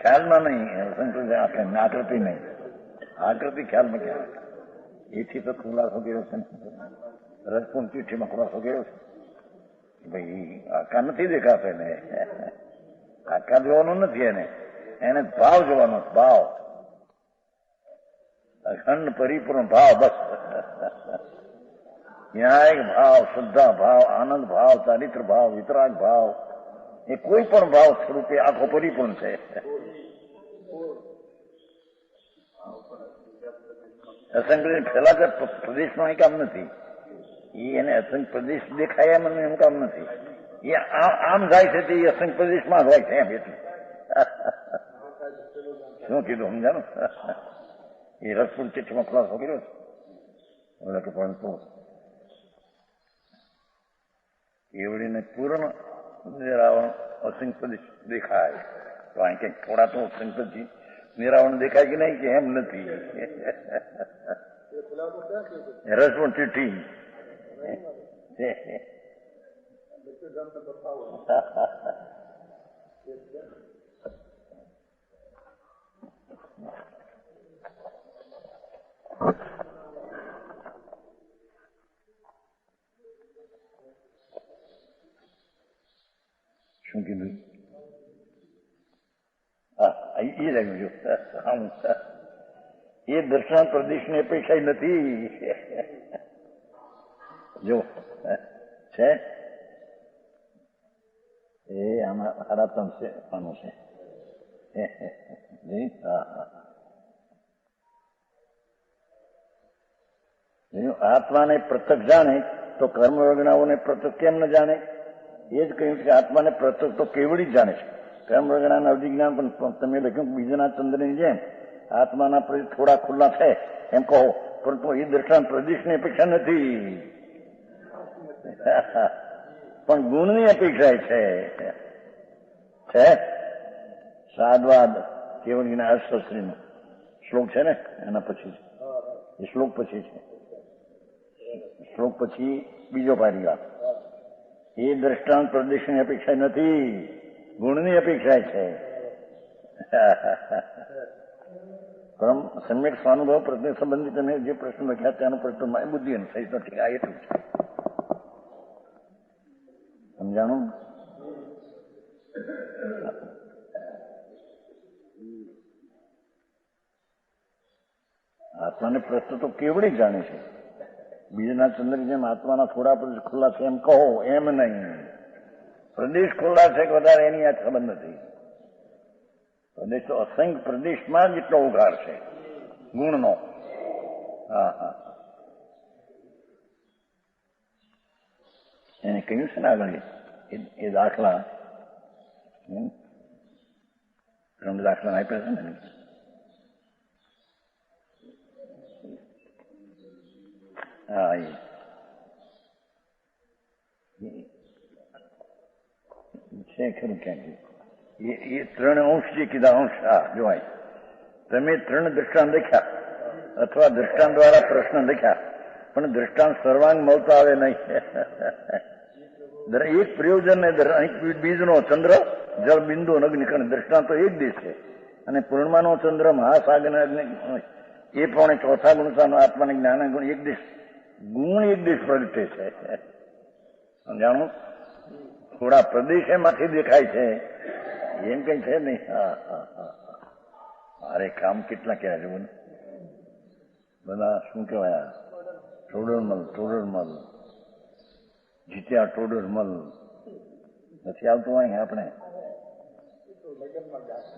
[SPEAKER 1] ખ્યાલમાં નહીં, આકૃતિ નહીં. આકૃતિ ખ્યાલમાં ક્યાં? એથી તો ખુલાસો કર્યો છે. રજપૂત ચિઠ્ઠીમાં ખુલાસો કર્યો છે. ભાઈ આકાર નથી દેખાતો એને. આકાર જોવાનો નથી એને ભાવ જોવાનો. ભાવ, અખંડ પરિપૂર્ણ ભાવ. બસ ન્યાયિક ભાવ, શ્રદ્ધા ભાવ, આનંદ ભાવ, ચારિત્ર ભાવ, વિતરાગ ભાવ, એ કોઈ પણ ભાવ સ્વરૂપે આખો પરિપૂર્ણ છે. અસંખ્ય ફેલાતા પ્રદેશમાં એ કામ નથી. એ એને અસંખ્ય પ્રદેશ દેખાય એમ એનું કામ નથી. એ આમ જાય છે તે અસંખ્ય પ્રદેશમાં હોય છે એમ. એટલું શું કીધું સમજાનું? એ રસપુર ચિઠ્ઠીમાં ખુલાસો કર્યો છે. પરંતુ એવડીને પૂર્ણ નિરાવરણ અસંખ્ય પ્રદેશ દેખાય તો અહીં કંઈક થોડા તો અસંખ્ય નિરાવરણ દેખાય કે નહીં? કે એમ નથી. રસપુર ચિઠ્ઠી શું કીધું? એ રહ્યું જો એ દર્શન પ્રદેશની અપેક્ષા નથી. જો છે એ આમાં હરાતમ છે. આનું છે જી હા હા. આત્માને પ્રત્યક્ષ જાણે તો કર્મ વગણાઓને પ્રત્યક્ષ કેમ ન જાણે? એ જ કહ્યું કે આત્માને પ્રત્યક્ષ તો કેવડી જ જાણે છે. કર્મ વગણાના અધિજ્ઞાન પણ તમે લખ્યું બીજાના ચંદ્રની જેમ આત્માના થોડા ખુલ્લા છે એમ કહો, પરંતુ એ દ્રષ્ટાંત પ્રદેશની અપેક્ષા નથી, પણ ગુણની અપેક્ષા છે. સાદવાદ કેવળીના અર્થશાસ્ત્રીનો શ્લોક છે ને, એના પછી એ શ્લોક પછી છે. શ્લોક પછી બીજો પારિવાર. એ દ્રષ્ટાંત પ્રદેશની અપેક્ષા નથી, ગુણની અપેક્ષા છે. પરમ સમ્યક સ્વાનુભવ પ્રત્યે સંબંધિત તમે જે પ્રશ્ન લખ્યા ત્યાંનો પ્રશ્ન મારી બુદ્ધિ સહિત નથી. આ એટલું છે. સમજાણું? આત્માને પ્રશ્ન તો કેવડી જાણે છે. બીજાના ચંદ્ર જેમ આત્માના થોડા પ્રદેશ ખુલ્લા છે એમ કહો, એમ નહીં. પ્રદેશ ખુલ્લા છે કે વધારે એની આ સંબંધ નથી. પ્રદેશ તો અસંખ્ય પ્રદેશમાં જ એટલો ઉઘાડ છે ગુણનો. હા હા, એને કહ્યું છે ને આગળ એ દાખલા 3 દાખલા આપ્યા છે ને. હા, છે ખરું ક્યાંક એ 3 અંશ જે કીધા અંશ. હા જોવાય, તમે 3 દ્રષ્ટાંત લખ્યા અથવા દ્રષ્ટાંત દ્વારા પ્રશ્ન લખ્યા, પણ દ્રષ્ટાંત સર્વાંગ મળતા આવે નહીં. એક પ્રયોજન બીજનો ચંદ્ર જળ બિંદુ અગ્નિકણ દ્રષ્ટાંત તો એક દેશ છે, અને પૂર્ણિમાનો ચંદ્ર મહાસાગર એ પણ ચોથા ગુણતાનો આત્માને જ્ઞાન ગુણ એક દેશ, ગુણ એક દેશ પ્રગટે છે. સમજાણું? થોડા પ્રદેશ એમાંથી દેખાય છે એમ કઈ છે નહીં. હા હા હા, અરે કામ કેટલા કહેવાય છે બધા, શું કહેવાય, ટોડરમલ જીત્યા, ટોડરમલ નથી આવતું અહીં આપણે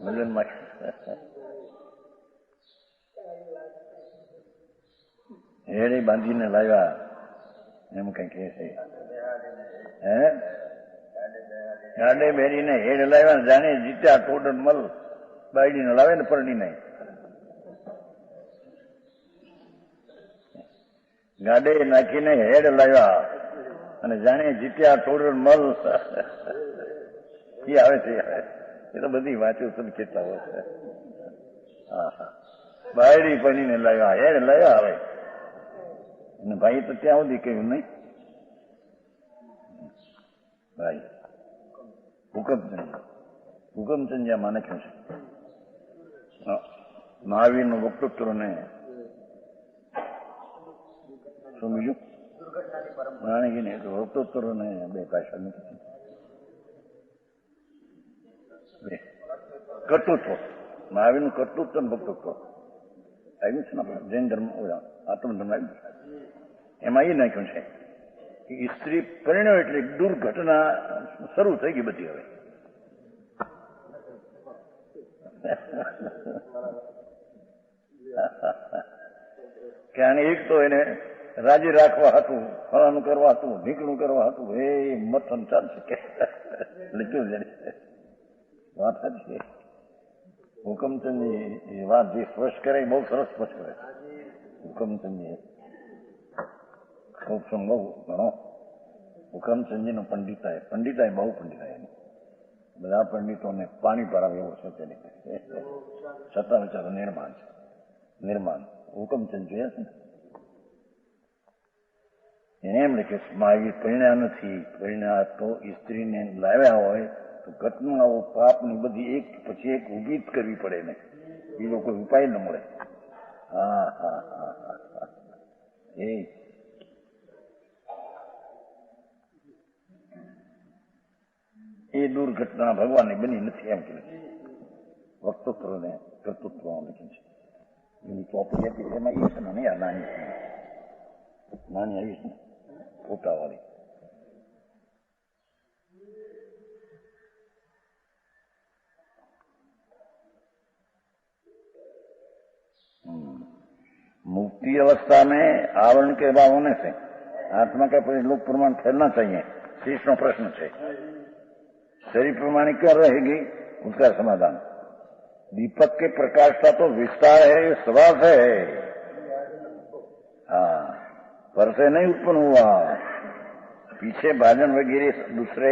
[SPEAKER 1] લગ્નમાં. હેડે બાંધીને લાવ્યા એમ કઈ કહે છે. હે, ગાડે બેરીને હેડ લાવ્યા, જાણે જીત્યા ટોડરમલ. બાયડીને લાવે ને પરડી નહીં, ગાડે નાખીને હેડ લાવ્યા અને જાણે જીત્યા ટોડરમલ. એ આવે છે, એ તો બધી વાંચું તમે કેટલા હોય છે. હા હા, બાયડી પડીને લાવ્યા, હેડ લાવ્યા. હવે અને ભાઈ તો ત્યાં સુધી કહ્યું નહીં. ભાઈ હુકમચંદ માને કહ્યું છે મહાવીરનું વક્તૃત્વ ને શું બીજું રાણીજીને વક્તૃત્વ ને 2 ભાષા નથી. કર્તૃત્વ, મહાવીરનું કર્તૃત્વ ને વક્તૃત્વ આવ્યું છે ને આપણે જૈન ધર્મ આત્મધર્મ આવ્યું છે. એમાં એ નાખ્યું છે કે સ્ત્રી પરિણય એટલે દુર્ઘટના શરૂ થઈ ગઈ બધી. હવે કે આને એક તો એને રાજી રાખવા હતું, ફળાનું કરવા હતું, ઢીકણું કરવા હતું, એ મથન ચાલશે કે લખ્યું છે વાત છે. હુકમચંદજી એ વાત જે સ્પષ્ટ કરે બહુ સરસ સ્પષ્ટ કરે. હુકમચંદજી ખૂબ બહુ ઘણો હુકમચંદજીનો પંડિતાય બહુ પંડિતાય. બધા પંડિતોને પાણી પડાવે એવો છે તેની છતાં વિચારો નિર્માણ હુકમચંદ જોયા છે ને. એમ લખે મહાવીર પરિણ્યા નથી, પરિણ્યા તો સ્ત્રીને લાવ્યા હોય તો ઘટનાઓ પાપની બધી એક પછી એક ઊભી જ કરવી પડે ને, એ લોકો ઉપાય ન મળે. હા હા હા હા, એ દુર્ઘટના ભગવાનની બની નથી એમ કે વક્તૃત્વ ને કર્તૃત્વ લખ્યું છે. એની ચોપડી આપી છે એમાં એ છે ને નાની આવી છે ફોટાવાળી. मुक्ति अवस्था में आवरण के अभाव होने से आत्मा का लोक प्रमाण फैलना चाहिए, शेषनो प्रश्न है। शरीर प्रमाण क्या रहेगी, उसका समाधान। दीपक के प्रकाश का तो विस्तार है, ये स्वभाव है। हाँ, पर से नहीं उत्पन्न हुआ, पीछे भाजन वगैरह दूसरे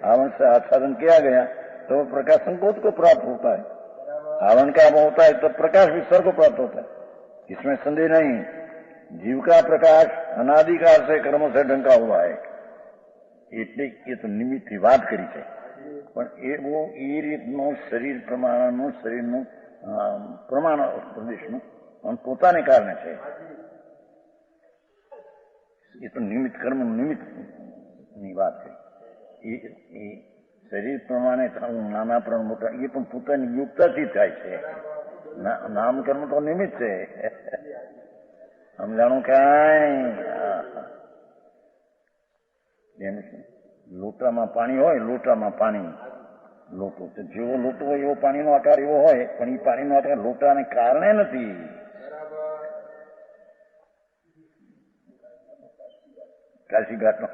[SPEAKER 1] आवरण से आच्छादन किया गया तो प्रकाश संकोच को प्राप्त होता है। आवरण का अभाव होता है तो प्रकाश विस्तार को प्राप्त होता है, इसमें संदेह नहीं। जीव का प्रकाश अनादिकाल से कर्मों से ढंका हुआ है, એટલે એ તો નિમિત્તની વાત કરી છે, પણ એવું એ રીતનું શરીર પ્રમાણનું શરીરનું પ્રમાણ પ્રદેશનું પોતાને કારણે છે। એ તો નિમિત્ત કર્મ નિમિત્તની વાત છે। એ શરીર પ્રમાણે થવું નાના પ્રાણ મોટા એ પણ પોતાની યોગ્યતાથી થાય છે। નામકર્મ તો નિમિત્ત છે, સમજાણું કાંઈ? લોટામાં પાણી હોય, લોટામાં પાણી, લોટો જેવો લોટો હોય એવો પાણીનો આકાર એવો હોય, પણ એ પાણીનો આકાર લોટાને કારણે નથી। કાશીઘાટનો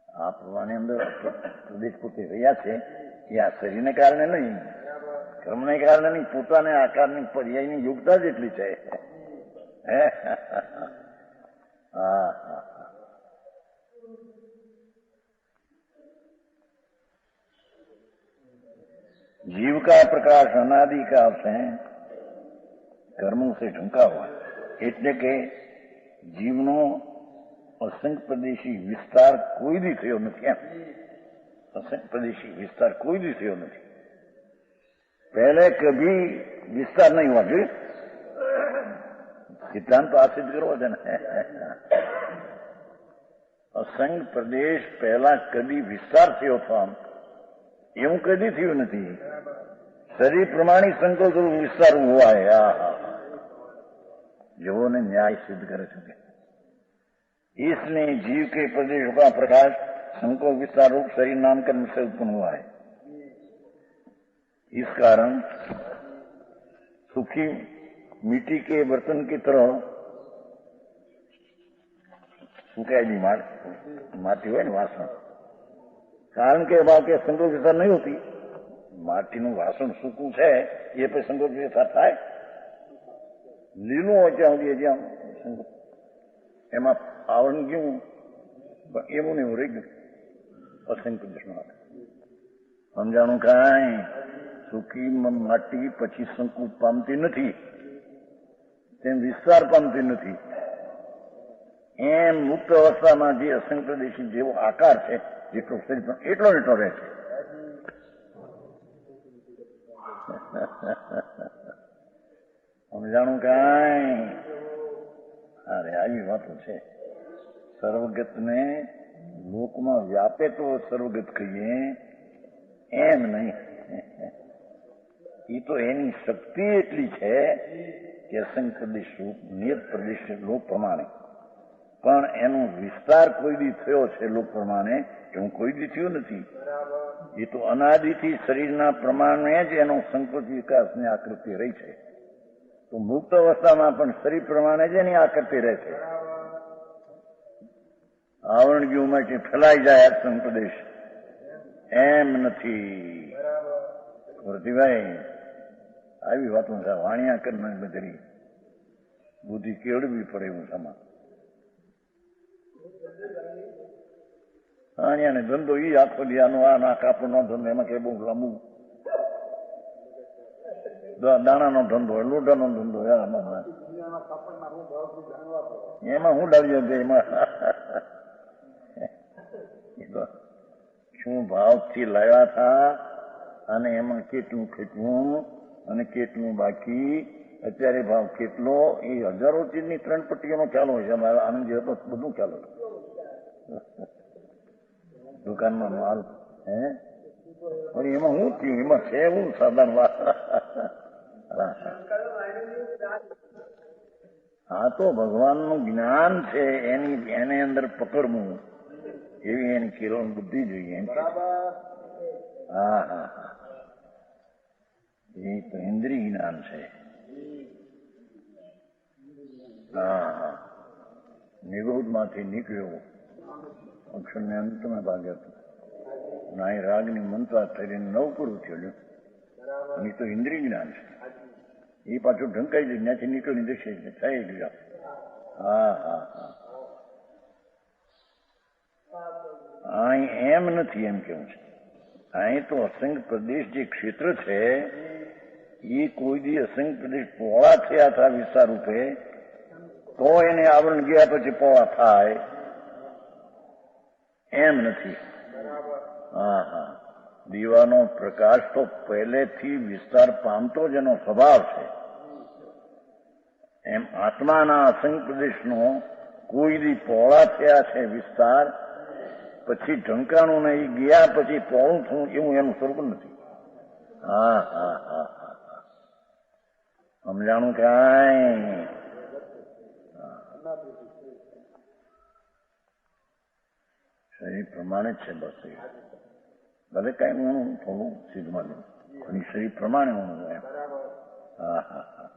[SPEAKER 1] આ પ્રમાણે અંદર પ્રદેશ પોતે રહ્યા છે એ આ શરીરને કારણે નહીં, કર્મને કારણે નહીં, પોતાને આકારની પર્યાયની યોગ્યતા જ એટલી છે। जीव का प्रकाश अनादिकाल से कर्मों से ढंका हुआ, એટલે કે જીવનો અસંખ્ય પ્રદેશી વિસ્તાર કોઈ દી થયો નથી। એમ અસંખ્ય પ્રદેશી વિસ્તાર કોઈ દી થયો નથી। पहले कभी विस्तार नहीं हुआ जी, सिद्धांत तो आप सिद्ध करो देना। असंख्य प्रदेश पहला कभी विस्तार थयो था એવું કદી થયું નથી। શરીર પ્રમાણિક સંકોચ વિસ્તાર हुआ है। જેઓને ન્યાય સિદ્ધ કરે છે, इसने जीव के प्रदेशों का प्रकाश संकोच विस्तार रूप शरीर नामकरण से उत्पन्न हुआ है। इस कारण सूखी मिट्टी के बर्तन की तरह સુકાયેલી માટી હોય ને વાસણ, કારણ કે અભાવ કે સંકોચ વિસ્તાર નહીં હોતી। માટીનું વાસણ સૂકું છે એ પછી સંકોચ વિસ્તાર થાય? લીલું હોય ત્યાં સુધી જ્યાં એમાં આવરણ ગયું એવું ને એવું રહી ગયું। અસંખ્ય પ્રદેશમાં સમજાણું કાંઈ? સૂકી માટી પછી સંકુચ પામતી નથી, તેમ વિસ્તાર પામતી નથી। એમ મુક્ત અવસ્થામાં જે અસંખ્ય પ્રદેશી જેવો આકાર છે, જેટલો શરીર પણ એટલો એટલો રહે છે। સમજાણું કાંઈ? અરે આવી વાતો છે। સર્વગતને લોકમાં વ્યાપે તો સર્વગત કહીએ, એમ નહીં। એ તો એની શક્તિ એટલી છે કે અસંખ્ય પ્રદેશ રૂપ નિયત પ્રદેશ લોક પ્રમાણે, પણ એનો વિસ્તાર કોઈ દી થયો છે લોક પ્રમાણે એવું કોઈ દી થયું નથી। એ તો અનાદિથી શરીરના પ્રમાણે જ એનો સંકોચ વિકાસની આકૃતિ રહી છે। તો મુક્ત અવસ્થામાં પણ શરીર પ્રમાણે જ એની આકૃતિ રહે છે। આવરણ ગયું માટે ફેલાઈ જાય અસંખ્ય પ્રદેશ, એમ નથી। ભરતીભાઈ આવી વાતો વાણિયા કરી બધી બુદ્ધિ કેળવી પડે એવું સમા। વાણિયાને ધંધો એ આખો દિયાનો આ કાપડનો ધંધો, એમાં કે બહુ લાંબુ દાણાનો ધંધો હોય, લોઢાનો ધંધો હોય, એમાં હું ડાળી જાય એમાં શું ભાવથી લાવ્યા હતા અને એમાં કેટલું ખેંચવું અને કેટલું બાકી, અત્યારે ભાવ કેટલો, એ હજારો ચીજની 3 પટ્ટીઓનો ખ્યાલ હોય છે। અમારા આનંદ હતો બધું ખ્યાલ હોય દુકાનમાં માલ, પણ એમાં શું થયું, એમાં છે એવું સાધારણ વાત। આ તો ભગવાનનું જ્ઞાન છે, એને અંદર પકડવું એવી એની કિરણ બુદ્ધિ જોઈએ। હા હા હા, એ તો ઇન્દ્રિય જ્ઞાન છે. હા, નિગોદમાંથી નીકળ્યો અક્ષરને અંતમાં ભાગ્યો હતો. ના એ રાગની મંત્રા થઈને નવ પૂરું થયું. એ તો ઇન્દ્રિય જ્ઞાન છે. એ પાછું ઢંકાઈ જાય ત્યાંથી નીકળી જશે થઈ ગયા. હા હા હા, અહીં એમ નથી એમ કેવું છે. અહીં તો અસંગ પ્રદેશ જે ક્ષેત્ર છે એ કોઈ દી અસંગ પ્રદેશ પહોળા થયા હતા વિસ્તાર રૂપે તો એને આવરણ ગયા પછી પહોળા થાય એમ નથી. હા હા, દીવાનો પ્રકાશ તો પહેલેથી વિસ્તાર પામતો જ એનો સ્વભાવ છે. એમ આત્માના અસંગ પ્રદેશનો કોઈ દી પહોળા થયા છે વિસ્તાર પછી ઢંકાણું નહીં ગયા પછી પહોળું થવું એવું એનું સ્વરૂપ નથી. હા હા હા હા, સમજાણું કાંઈ? શરીર પ્રમાણે જ છે બસ. ભલે કઈ હું થોડું સિદ્ધમાં લઉં પણ શરીર પ્રમાણે હું એમ. હા હા હા,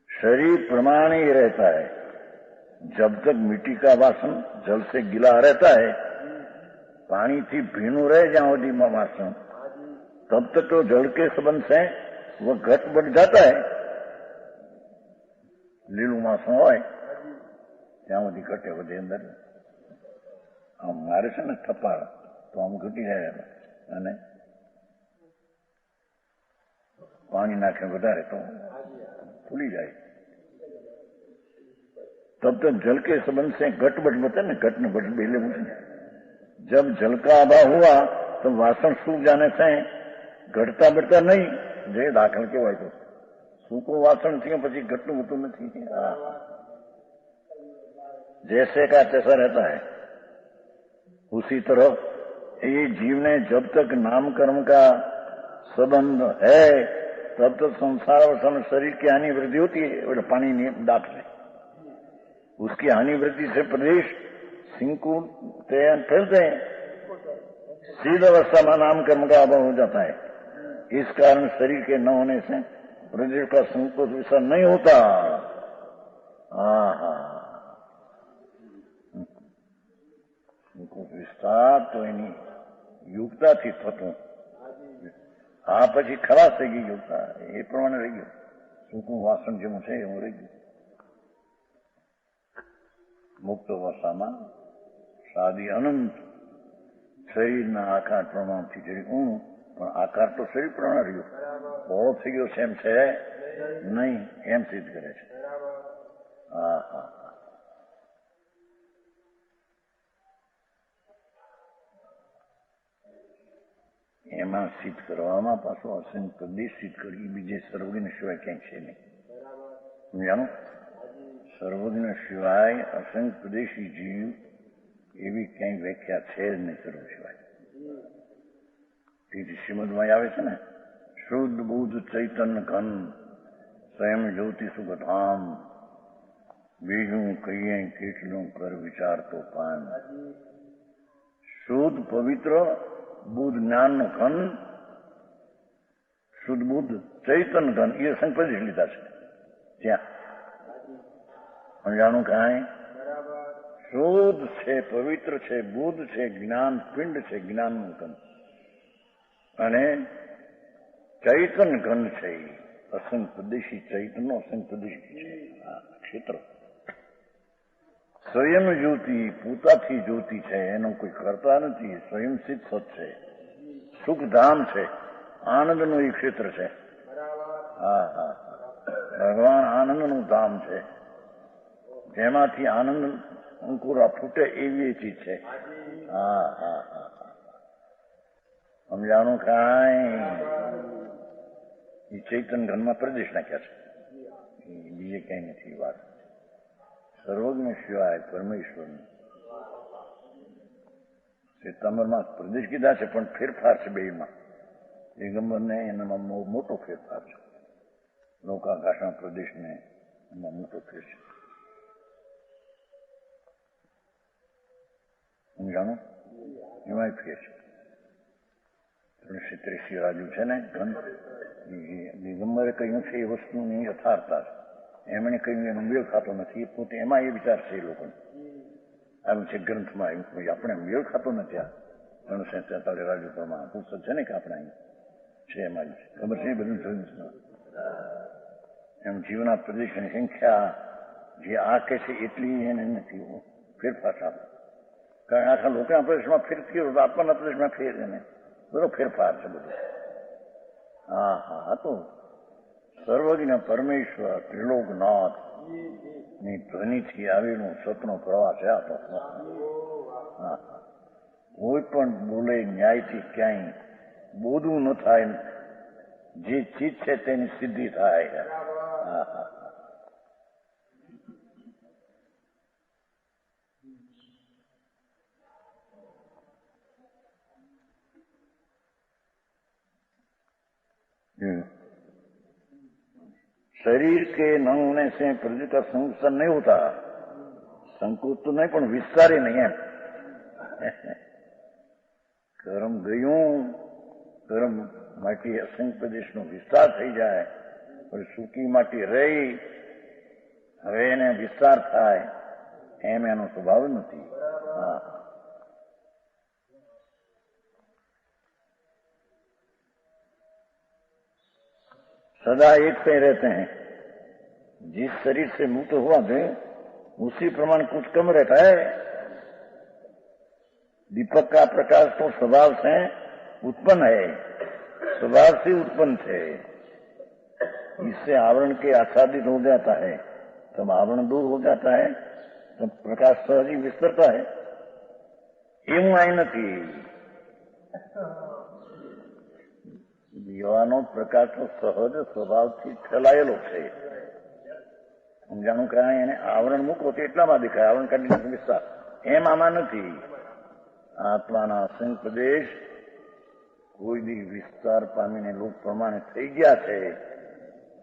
[SPEAKER 1] शरीर प्रमाण ही रहता है. जब तक मिट्टी का वासन जल से गिला रहता है, पानी थी भीनू रहे जहां वासन, तब तक तो जल के संबंध से वो घट बढ़ जाता है. લીલું વાસણ હોય ત્યાં સુધી ઘટે વધે અંદર. આમ મારે છે ને થપ્પા તો આમ ઘટી જાય અને પાણી નાખે વધારે તો खुली जाए. तब तक जल के संबंध से घट बट बता ना, घट न बट बेले मुझे. जब जल का अभाव हुआ तो वासन सूख जाने से घटता बढ़ता नहीं. जे दाखल के वाय तो सूखो वासन थी પછી ઘટનું હોતું નથી. जैसे का तैसा रहता है. उसी तरह ये जीव ने जब तक नाम कर्म का संबंध है तब तक संसार और शरीर की हानि वृद्धि होती है. और पानी दाखले उसकी हानि वृद्धि से प्रदेश सिंकु फैलते हैं. सीध अवस्था में नाम कर्म का अभाव हो जाता है. इस कारण शरीर के न होने से प्रदेश का संकोच विस्तार नहीं होता. हाँ हाँ, संकोच विस्तार तो એની યુક્તાથી થતું. હા પછી ખરાશ થઈ ગઈ યોગતા એ પ્રમાણે રહી ગયું. સૂકું વાસણ જેવું છે એવું રહી ગયું. મુક્ત અવસ્થામાં સાદી અનંત શરીરના આકાર પ્રમાણથી જરી ઊણું પણ આકાર તો શરીર પ્રમાણે રહ્યો. બહોળો થઈ ગયો છે એમ છે નહીં એમ સિદ્ધ કરે છે. હા હા, એમાં સિદ્ધ કરવામાં પાછું અસંગ પ્રદેશ સિદ્ધ કરી બીજે સર્વજ્ઞ સિવાય ક્યાંય છે નહીં. સમજાણું? સર્વજ્ઞ સિવાય અસંગ પ્રદેશી જીવ એવી ક્યાંય વ્યાખ્યા છે જ નહીં સર્વ સિવાય. તેથી શ્રીમદમાં આવે છે ને, શુદ્ધ બુદ્ધ ચૈતન્ય ઘન સ્વયં જ્યોતિ સુગધામ બીજું કહીએ કેટલું કર વિચાર તો પાન. શુદ્ધ પવિત્ર બુદ્ધ જ્ઞાનનો ઘન, શુદ્ધ બુદ્ધ ચૈતન્ય ઘન એ સંપ્રદેશ લીધા છે ત્યાં. સમજાણું કાંઈ? શુદ્ધ છે, પવિત્ર છે, બુદ્ધ છે, જ્ઞાન પિંડ છે, જ્ઞાનનું ઘન અને ચૈતન્ય ઘન છે. અસંગ પ્રદેશી ચૈતન્ય અસંગ પ્રદેશી છે ક્ષેત્ર. સ્વયં જ્યોતિ પોતાથી જ્યોતિ છે, એનો કોઈ કરતા નથી. સ્વયં સિદ્ધ સત છે, સુખધામ છે, આનંદનું એ ક્ષેત્ર છે. હા હા, ભગવાન આનંદનું ધામ છે, જેમાંથી આનંદ અંકુરા ફૂટે એવી ચીજ છે. હા હા હા, સમજાણું કાંઈ? એ ચૈતન્ય ઘનમાં પ્રદેશ નાખ્યા છે, બીજે કઈ નથી વાત. સર્વજ્ઞ સિવાય પરમેશ્વરનું શ્વેતાંબરમાં પ્રદેશ કીધા છે પણ ફેરફાર છે બેમાં. દિગંબરને એનામાં મોટો ફેરફાર છે, લોકાકાશના પ્રદેશને એમાં મોટો ફેર છે. સમજાણું? એમાંય ફેર છે. શ્રી રાજુ છે ને ગ્રંથ, દિગંબરે કહ્યું છે એ વસ્તુની યથાર્થતા છે. એમણે કહ્યું એનો મેળ ખાતો નથી, એ પોતે એમાં એ વિચાર છે એ લોકોને. આવ્યું છે ગ્રંથમાં, એવું આપણે મેળ ખાતો નથી. આ 343 રાજુ પ્રમાણ પુસ્તક છે ને કે આપણે અહીં છે, એમાં ખબર છે બધું જોયું છે. એમ જીવના પ્રદેશની સંખ્યા જે આ કે છે એટલી એને નથી ફેરફાર સામે. કારણ આખા લોકોના પ્રદેશમાં ફેર થયો તો આત્માના પ્રદેશમાં ફેર એને બધો ફેરફાર છે બધું. હા હા, તો સર્વજ્ઞ પરમેશ્વર ત્રિલોકનાથ ની ધ્વનિથી આવેલું સતનો પ્રવાહ છે આ તો. હા, કોઈ પણ બોલે ન્યાયથી ક્યાંય બોધવું ન થાય, જે ચીજ છે તેની સિદ્ધિ થાય. હા હા, शरीर के न होने से प्रजा का संकुचन नहीं होता. संकुच तो नहीं, પણ વિસ્તારે નહીં એમ. કર્મ ગયું, કર્મ માટી અસંખ્ય પ્રદેશનો વિસ્તાર થઈ જાય, પછી સૂકી માટી રહી, હવે એને વિસ્તાર થાય એમ એનો સ્વભાવ નથી. હા, सदा एक पे रहते हैं. जिस शरीर से मुक्त हुआ थे उसी प्रमाण कुछ कम रहता है. दीपक का प्रकाश तो स्वभाव से उत्पन्न है, स्वभाव से उत्पन्न है. इससे आवरण के आच्छादित हो जाता है, तब आवरण दूर हो जाता है, तब प्रकाश सहज ही विस्तरता है. એવું આઈ નથી. દીવાનો પ્રકાશ તો સહજ સ્વભાવથી ફેલાયેલો છે. સમજાણું કાંઈ એને આવરણ મૂકો તો એટલામાં દેખાય, આવરણ કાઢી વિસ્તાર એમ આમાં નથી. આત્માના અસંખ્ય પ્રદેશ કોઈ દી વિસ્તાર પામીને લોક પ્રમાણે થઈ ગયા છે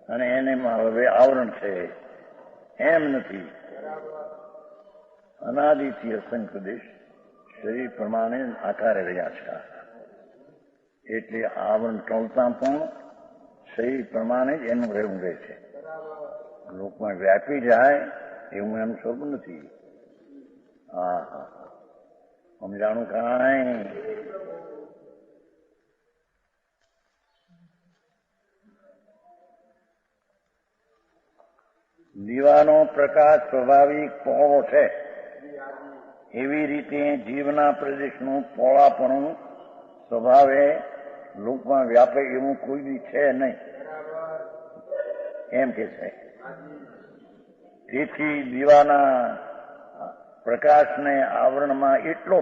[SPEAKER 1] અને એને હવે આવરણ છે એમ નથી. અનાદિથી અસંખ્ય પ્રદેશ શરીર પ્રમાણે આકારે રહ્યા છે. એટલે આવરણ ટળતા પણ શરીર પ્રમાણે જ એનું રહેવું રહે છે. લોકમાં વ્યાપી જાય એવું એનું સ્વરૂપ નથી. હા હા, સમજાણું કાંઈ. દીવાનો પ્રકાશ સ્વાભાવિક પહોળો છે, એવી રીતે જીવના પ્રદેશનું પહોળાપણું સ્વભાવે લોકમાં વ્યાપે એવું કોઈ બી છે નહીં એમ કે છે. તેથી દીવાના પ્રકાશને આવરણમાં એટલો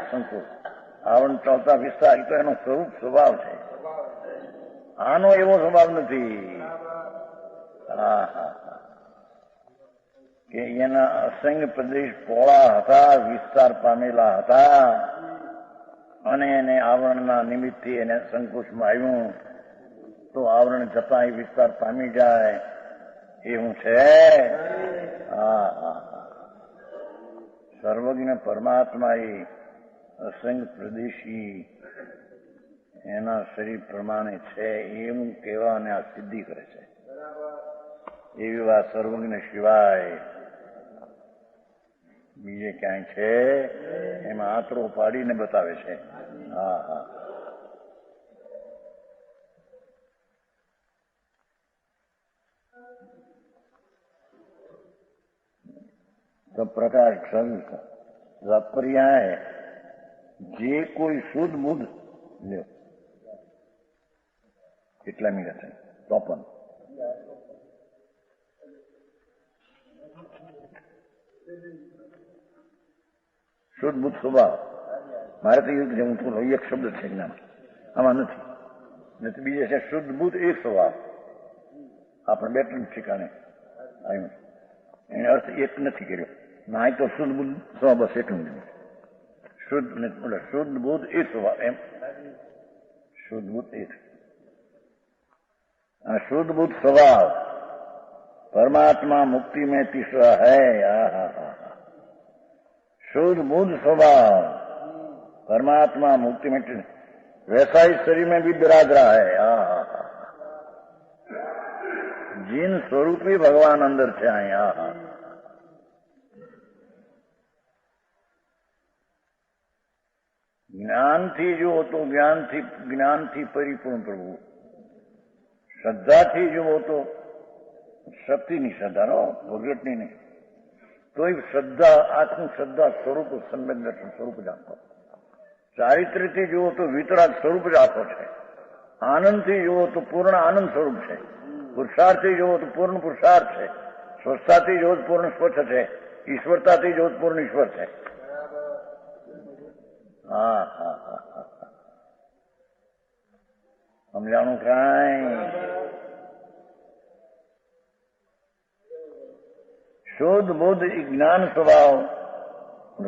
[SPEAKER 1] સંકોચ, આવરણ ચાલતા વિસ્તાર તો એનો સ્વરૂપ સ્વભાવ છે. આનો એવો સ્વભાવ નથી. હા હા, કે એના અસંખ્ય પ્રદેશ પહોળા હતા, વિસ્તાર પામેલા હતા અને એને આવરણના નિમિત્તથી એને સંકોચમાં આવ્યું તો આવરણ જતા એ વિસ્તાર પામી જાય એવું છે. હા હા, સર્વજ્ઞ પરમાત્મા એ અસંખ્ય પ્રદેશી એના શરીર પ્રમાણે છે એવું કહેવા અને આ સિદ્ધિ કરે છે. એવી વાત સર્વજ્ઞ સિવાય બીજે ક્યાંય છે એમાં આતરો પાડીને બતાવે છે. હા હા, તો પ્રકાશ પર્યાય જે કોઈ શુદ્ધ બુદ્ધ લ્યો કેટલા મિનિટ છે? 53. શુદ્ધ બુદ્ધ સ્વભાવ મારે તો એવું હું તો એક શબ્દ છે જ્ઞાન, આમાં નથી. બીજે છે શુદ્ધ બુદ્ધ એક સ્વભાવ. આપણે બે ત્રણ ઠેકાણે આવ્યું, એને અર્થ એક નથી કર્યો. ના તો શુદ્ધ બુદ્ધ સ્વભાવ બસ એટલું જ. શુદ્ધ બુદ્ધ એક સ્વભાવ એમ, શુદ્ધ બુદ્ધ એક. शुद्ध बुद्ध स्वभाव परमात्मा मुक्ति में तीसरा है. शुद्ध बुद्ध स्वभाव परमात्मा मुक्ति में वैसा ही शरीर में भी विराज रहा है। जिन स्वरूप ही भगवान अंदर से आए। જ્ઞાનથી જુઓ તો જ્ઞાનથી પરિપૂર્ણ પ્રભુ, શ્રદ્ધાથી જુઓ તો શક્તિની શ્રદ્ધા, નો ભગવતની નહીં, તોય શ્રદ્ધા આત્મ શ્રદ્ધા સ્વરૂપ સમ્યક દર્શન સ્વરૂપ જ આપો. ચારિત્ર્યથી જુઓ તો વિતરાગ સ્વરૂપ જ આપો છે. આનંદથી જુઓ તો પૂર્ણ આનંદ સ્વરૂપ છે. પુરુષાર્થથી જુઓ તો પૂર્ણ પુરુષાર્થ છે. સ્વચ્છતાથી જુઓ તો પૂર્ણ સ્વચ્છ છે. ઈશ્વરતાથી જુઓ તો પૂર્ણ ઈશ્વર છે. સમજાણું કાંઈ? શોધ બોધ જ્ઞાન સ્વભાવ,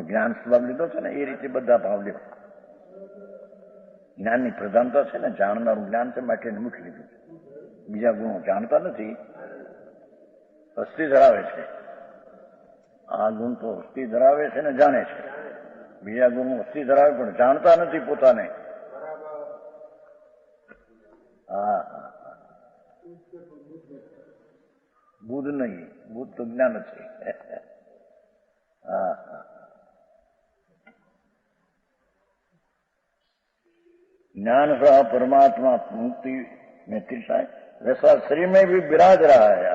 [SPEAKER 1] જ્ઞાન સ્વભાવ લીધો છે ને એ રીતે બધા ભાવ લેવા. જ્ઞાનની પ્રધાનતા છે ને, જાણનારું જ્ઞાન છે માટે મુખ્ય લીધું છે. બીજા ગુણો જાણતા નથી, અસ્થિ ધરાવે છે. આ ગુણ તો અસ્થિ ધરાવે છે ને જાણે છે. બીજા ગુણ અસ્થિ ધરાવે પણ જાણતા નથી પોતાને. બુદ્ધ નહીં, બુદ્ધ તો જ્ઞાન છે. ज्ञान सा परमात्मा मुक्ति में तीर्थ है, वैसा शरीर में भी विराज रहा है.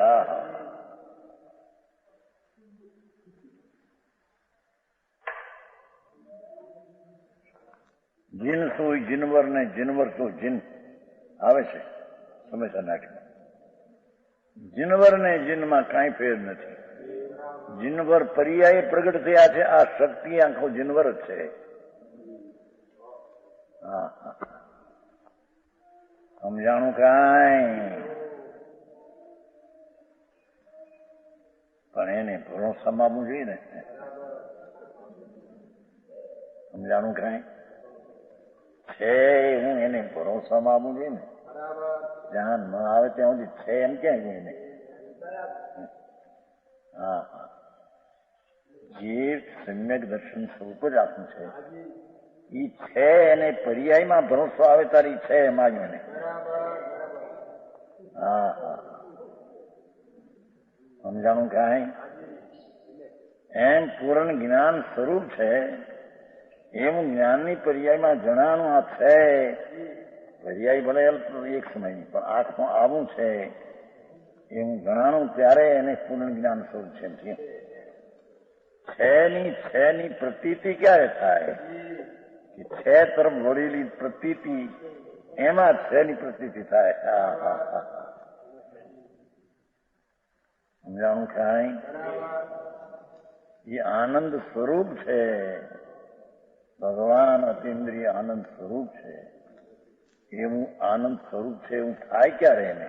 [SPEAKER 1] જીન શું જીનવર ને જીનવર શું જીન આવે છે સમયસર નાટકમાં. જીનવર ને જીનમાં કાંઈ ફેર નથી. જીનવર પર્યાય પ્રગટ થયા છે. આ શક્તિ આખો જીનવર જ છે. સમજાણું કાંઈ? પણ એને ભરોસામાં આપવું જોઈએ ને. સમજાણું કાંઈ? છે હું એને ભરોસામાં આપવું જોઈએ ને. જ્યાં ન આવે ત્યાં સુધી છે એમ ક્યાં જોઈએ ને. જે સમ્યક દર્શન સ્વરૂપ જ આપવું છે ઈ છે. એને પર્યાયમાં ભરોસો આવે તારી છે એમાં એને. સમજાણું કાંઈ? એમ પૂર્ણ જ્ઞાન સ્વરૂપ છે એવું જ્ઞાનની પર્યાયમાં જણાનું આ છે. પર્યાય ભલે એક સમયની પણ આંખમાં આવું છે એવું જણાનું ત્યારે એને પૂર્ણ જ્ઞાન સ્વરૂપ છે. છેની પ્રતીતિ ક્યારે થાય કે છે તરફ વળેલી પ્રતીતિ, એમાં છેની પ્રતીતિ થાય. સમજાણું કાંઈ? એ આનંદ સ્વરૂપ છે. ભગવાન અતિન્દ્રિય આનંદ સ્વરૂપ છે. એવું આનંદ સ્વરૂપ છે એવું થાય ક્યારે એને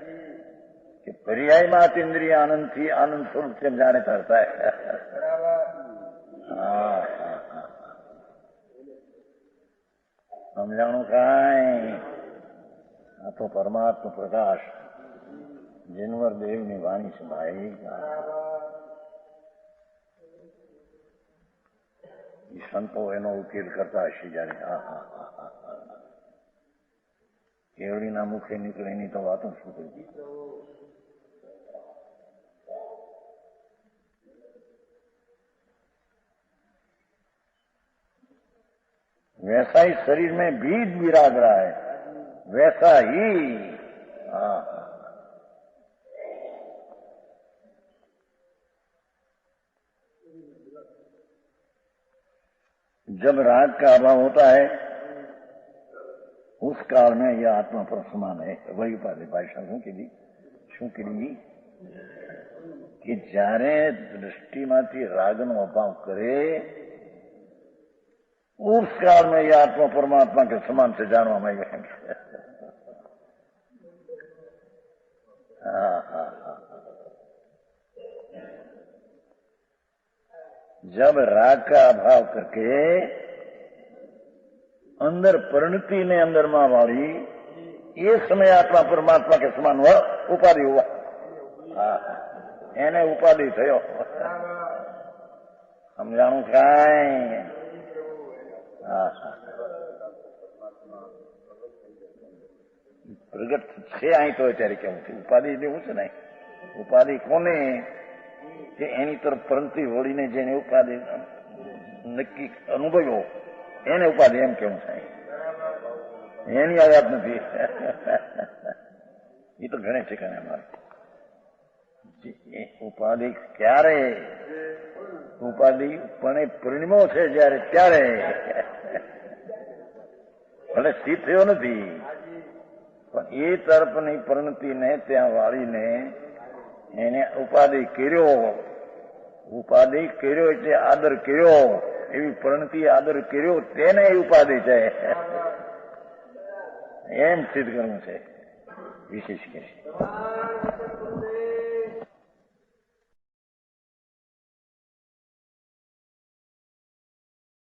[SPEAKER 1] કે પર્યાયમાં અતિન્દ્રિય આનંદથી આનંદ સ્વરૂપ છે જાણે થાય. સમજાણું કાંઈ? આ તો પરમાત્મા પ્રકાશ જીનવર દેવની વાણી છે ભાઈ. સંતો એનો ઉકેલ કરતા હશે જયારે. કેવડીના મુખે નીકળે એની તો વાતો શું કરી. वैसा ही शरीर में बीज विराज रहा है, वैसा ही. जब राग का अभाव होता है उस काल में यह आत्मा पर समान है. वही उपाधि भाषा શું કરી કે જ્યારે દૃષ્ટિમાંથી રાગનો અભાવ કરે उस काल में यह आत्मा परमात्मा के समान से जानवा में जब राग का अभाव करके अंदर परिणति ने अंदर मां वाली ये समय आत्मा परमात्मा के समान हुआ. उपाधि हुआ. એને ઉપાધિ થયો. સમજાણું કાંઈ? પ્રગટ છે અહીં તો અત્યારે કેવું છે ઉપાધિ જેવું છે ને ઉપાધિ કોને કે એની તરફ પરંતિ વળીને જેને ઉપાધિ નક્કી અનુભવ્યો એને ઉપાધિ એમ કેવું થાય એની આ વાત નથી એ તો ઘણે ઠેકાણે અમારે ઉપાધિ ક્યારે ઉપાધિ પણ પરિણમો છે જયારે ત્યારે ભલે સ્થિત થયો નથી પણ એ તરફની પરિણતિને ત્યાં વાળીને એને ઉપાધિ કર્યો એટલે આદર કર્યો એવી પરિણતિ આદર કર્યો તેને એ ઉપાધિ છે એમ સિદ્ધ કરવું છે વિશેષ કે